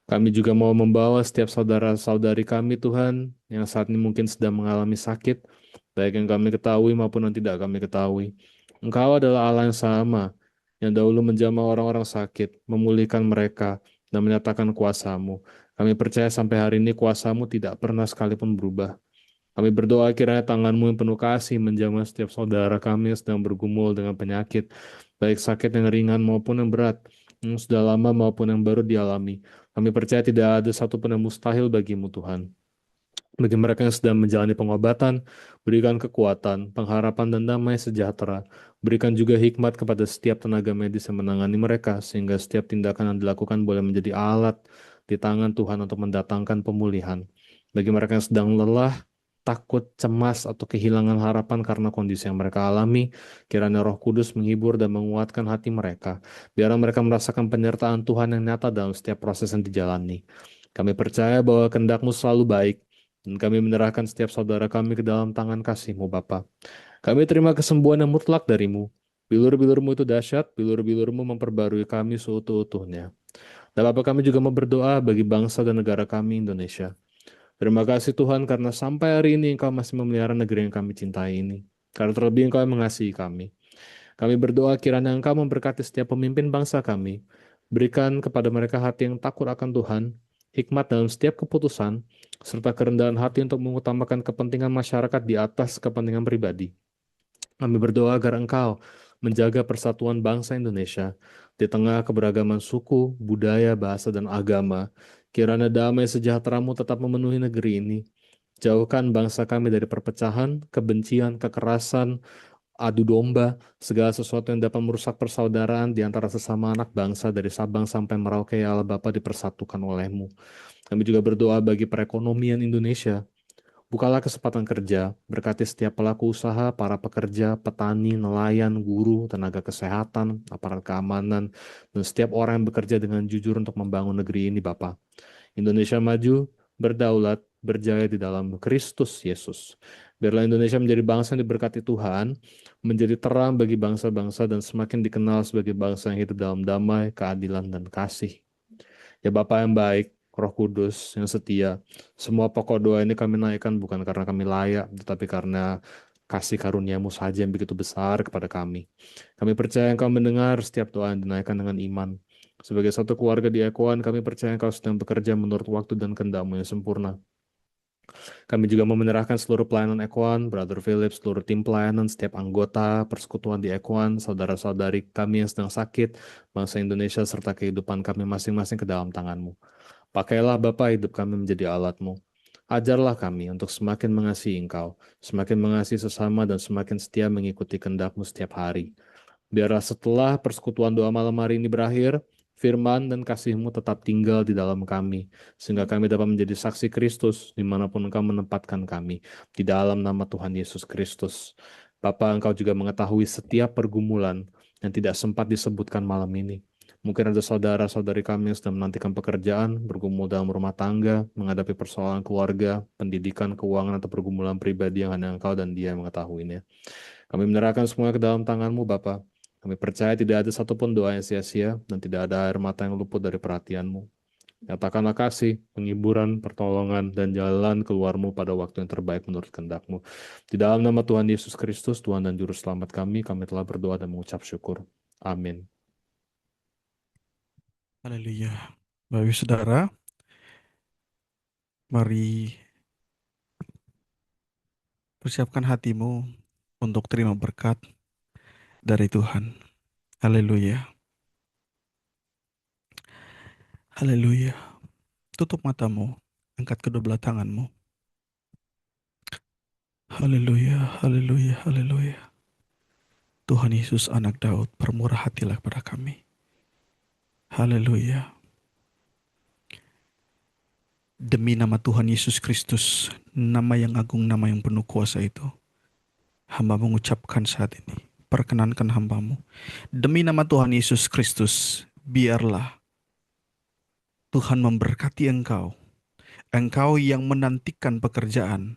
Kami juga mau membawa setiap saudara-saudari kami, Tuhan, yang saat ini mungkin sedang mengalami sakit, baik yang kami ketahui maupun yang tidak kami ketahui. Engkau adalah Allah yang sama, yang dahulu menjamah orang-orang sakit, memulihkan mereka, dan menyatakan kuasa-Mu. Kami percaya sampai hari ini kuasa-Mu tidak pernah sekalipun berubah. Kami berdoa kiranya tangan-Mu yang penuh kasih menjamah setiap saudara kami yang sedang bergumul dengan penyakit, baik sakit yang ringan maupun yang berat, yang sudah lama maupun yang baru dialami. Kami percaya tidak ada satupun yang mustahil bagi-Mu, Tuhan. Bagi mereka yang sedang menjalani pengobatan, berikan kekuatan, pengharapan, dan damai sejahtera. Berikan juga hikmat kepada setiap tenaga medis yang menangani mereka, sehingga setiap tindakan yang dilakukan boleh menjadi alat di tangan Tuhan untuk mendatangkan pemulihan. Bagi mereka yang sedang lelah, takut, cemas, atau kehilangan harapan karena kondisi yang mereka alami, kiranya Roh Kudus menghibur dan menguatkan hati mereka. Biarlah mereka merasakan penyertaan Tuhan yang nyata dalam setiap proses yang dijalani. Kami percaya bahwa kehendak-Mu selalu baik, dan kami menyerahkan setiap saudara kami ke dalam tangan kasih-Mu, Bapa. Kami terima kesembuhan yang mutlak dari-Mu. Bilur-bilur-Mu itu dahsyat, bilur-bilur-Mu memperbarui kami seutuh-utuhnya. Dan Bapa, kami juga mau berdoa bagi bangsa dan negara kami, Indonesia. Terima kasih Tuhan karena sampai hari ini Engkau masih memelihara negeri yang kami cintai ini. Karena terlebih Engkau yang mengasihi kami. Kami berdoa kiranya Engkau memberkati setiap pemimpin bangsa kami. Berikan kepada mereka hati yang takut akan Tuhan, hikmat dalam setiap keputusan, serta kerendahan hati untuk mengutamakan kepentingan masyarakat di atas kepentingan pribadi. Kami berdoa agar Engkau menjaga persatuan bangsa Indonesia di tengah keberagaman suku, budaya, bahasa, dan agama. Kiranya damai sejahtera-Mu tetap memenuhi negeri ini. Jauhkan bangsa kami dari perpecahan, kebencian, kekerasan, adu domba, segala sesuatu yang dapat merusak persaudaraan di antara sesama anak bangsa dari Sabang sampai Merauke, ya Allah Bapa, dipersatukan oleh-Mu. Kami juga berdoa bagi perekonomian Indonesia. Bukalah kesempatan kerja, berkati setiap pelaku usaha, para pekerja, petani, nelayan, guru, tenaga kesehatan, aparat keamanan, dan setiap orang yang bekerja dengan jujur untuk membangun negeri ini, Bapa. Indonesia maju, berdaulat, berjaya di dalam Kristus Yesus. Biarlah Indonesia menjadi bangsa yang diberkati Tuhan, menjadi terang bagi bangsa-bangsa, dan semakin dikenal sebagai bangsa yang hidup dalam damai, keadilan, dan kasih. Ya Bapa yang baik, Roh Kudus yang setia, semua pokok doa ini kami naikkan bukan karena kami layak, tetapi karena kasih karunia-Mu saja yang begitu besar kepada kami. Kami percaya Engkau mendengar setiap doa yang dinaikkan dengan iman. Sebagai satu keluarga di Ekoan, kami percaya Engkau sedang bekerja menurut waktu dan kehendak-Mu yang sempurna. Kami juga mau menyerahkan seluruh pelayanan Ekoan, Brother Philip, seluruh tim pelayanan, setiap anggota persekutuan di Ekoan, saudara-saudari kami yang sedang sakit, bangsa Indonesia, serta kehidupan kami masing-masing ke dalam tangan-Mu. Pakailah Bapa hidup kami menjadi alat-Mu. Ajarlah kami untuk semakin mengasihi Engkau, semakin mengasihi sesama, dan semakin setia mengikuti kehendak-Mu setiap hari. Biarlah setelah persekutuan doa malam hari ini berakhir, firman dan kasih-Mu tetap tinggal di dalam kami, sehingga kami dapat menjadi saksi Kristus dimanapun Engkau menempatkan kami, di dalam nama Tuhan Yesus Kristus. Bapa, Engkau juga mengetahui setiap pergumulan yang tidak sempat disebutkan malam ini. Mungkin ada saudara-saudari kami yang sedang menantikan pekerjaan, bergumul dalam rumah tangga, menghadapi persoalan keluarga, pendidikan, keuangan, atau pergumulan pribadi yang hanya Engkau dan Dia yang mengetahuinya. Kami menyerahkan semua ke dalam tangan-Mu, Bapa. Kami percaya tidak ada satupun doa yang sia-sia dan tidak ada air mata yang luput dari perhatian-Mu. Nyatakanlah kasih, penghiburan, pertolongan, dan jalan keluar-Mu pada waktu yang terbaik menurut kehendak-Mu. Di dalam nama Tuhan Yesus Kristus, Tuhan dan Juru Selamat kami telah berdoa dan mengucap syukur. Amin. Haleluya. Bapak Ibu Saudara, mari persiapkan hatimu untuk terima berkat dari Tuhan. Haleluya. Haleluya. Tutup matamu, angkat kedua belah tanganmu. Haleluya, haleluya, haleluya. Tuhan Yesus anak Daud, permurah hatilah kepada kami. Haleluya. Demi nama Tuhan Yesus Kristus, nama yang agung, nama yang penuh kuasa itu, hamba mengucapkan saat ini, perkenankan hambamu. Demi nama Tuhan Yesus Kristus, biarlah Tuhan memberkati engkau, engkau yang menantikan pekerjaan.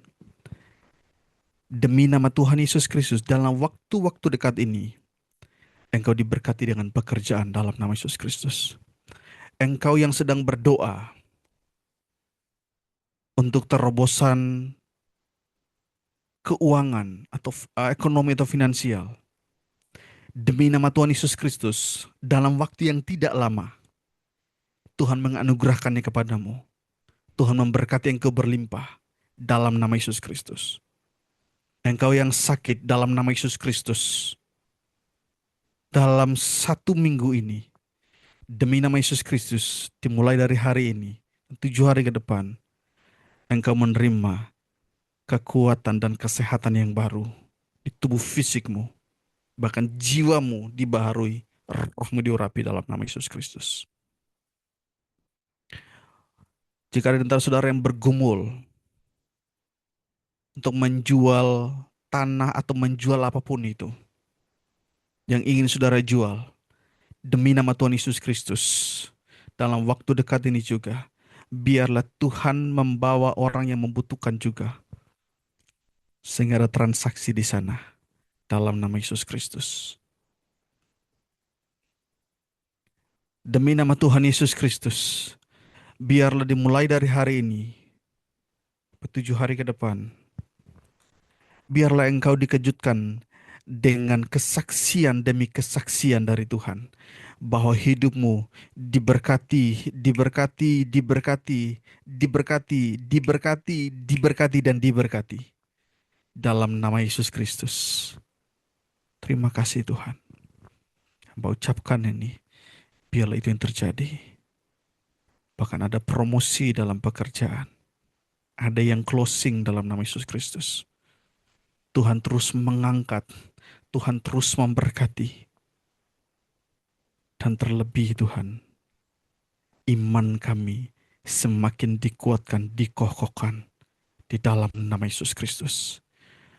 Demi nama Tuhan Yesus Kristus, dalam waktu-waktu dekat ini, engkau diberkati dengan pekerjaan dalam nama Yesus Kristus. Engkau yang sedang berdoa untuk terobosan keuangan atau ekonomi atau finansial. Demi nama Tuhan Yesus Kristus, dalam waktu yang tidak lama, Tuhan menganugerahkannya kepadamu. Tuhan memberkati engkau berlimpah dalam nama Yesus Kristus. Engkau yang sakit dalam nama Yesus Kristus, dalam 1 minggu ini, demi nama Yesus Kristus, dimulai dari hari ini, 7 hari ke depan, engkau menerima kekuatan dan kesehatan yang baru di tubuh fisikmu, bahkan jiwamu dibaharui, rohmu diurapi dalam nama Yesus Kristus. Jika ada antara saudara yang bergumul untuk menjual tanah atau menjual apapun itu yang ingin saudara jual, demi nama Tuhan Yesus Kristus, dalam waktu dekat ini juga, biarlah Tuhan membawa orang yang membutuhkan juga, sehingga ada transaksi di sana, dalam nama Yesus Kristus. Demi nama Tuhan Yesus Kristus, biarlah dimulai dari hari ini, 7 hari ke depan, biarlah engkau dikejutkan dengan kesaksian demi kesaksian dari Tuhan, bahwa hidupmu diberkati, diberkati, diberkati, diberkati, diberkati, diberkati, dan diberkati. Dalam nama Yesus Kristus. Terima kasih Tuhan. Hamba ucapkan ini, biarlah itu yang terjadi. Bahkan ada promosi dalam pekerjaan. Ada yang closing dalam nama Yesus Kristus. Tuhan terus mengangkat, Tuhan terus memberkati. Dan terlebih Tuhan, iman kami semakin dikuatkan, dikokohkan di dalam nama Yesus Kristus.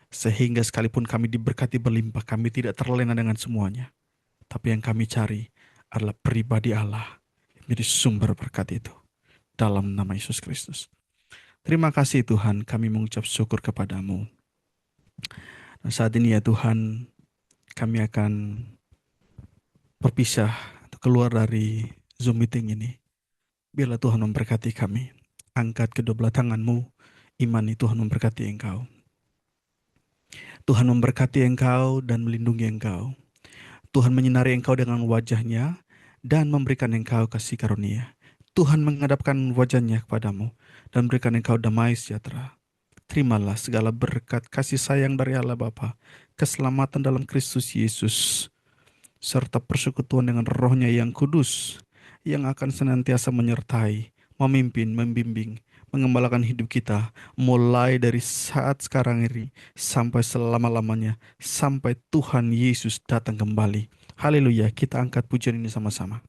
Sehingga sekalipun kami diberkati berlimpah, kami tidak terlena dengan semuanya. Tapi yang kami cari adalah pribadi Allah yang menjadi sumber berkat itu. Dalam nama Yesus Kristus. Terima kasih Tuhan, kami mengucap syukur kepadamu. Dan saat ini ya Tuhan, kami akan berpisah atau keluar dari Zoom meeting ini. Biarlah Tuhan memberkati kami. Angkat kedua belah tanganmu, imani Tuhan memberkati engkau. Tuhan memberkati engkau dan melindungi engkau. Tuhan menyinari engkau dengan wajahnya dan memberikan engkau kasih karunia. Tuhan menghadapkan wajahnya kepadamu dan berikan engkau damai sejahtera. Terimalah segala berkat kasih sayang dari Allah Bapa, keselamatan dalam Kristus Yesus, serta persekutuan dengan Roh-Nya yang kudus, yang akan senantiasa menyertai, memimpin, membimbing, mengembalakan hidup kita, mulai dari saat sekarang ini, sampai selama-lamanya, sampai Tuhan Yesus datang kembali. Haleluya, kita angkat pujian ini sama-sama.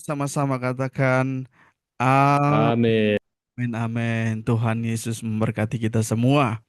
Sama-sama katakan amin. Amin. Amin. Tuhan Yesus memberkati kita semua.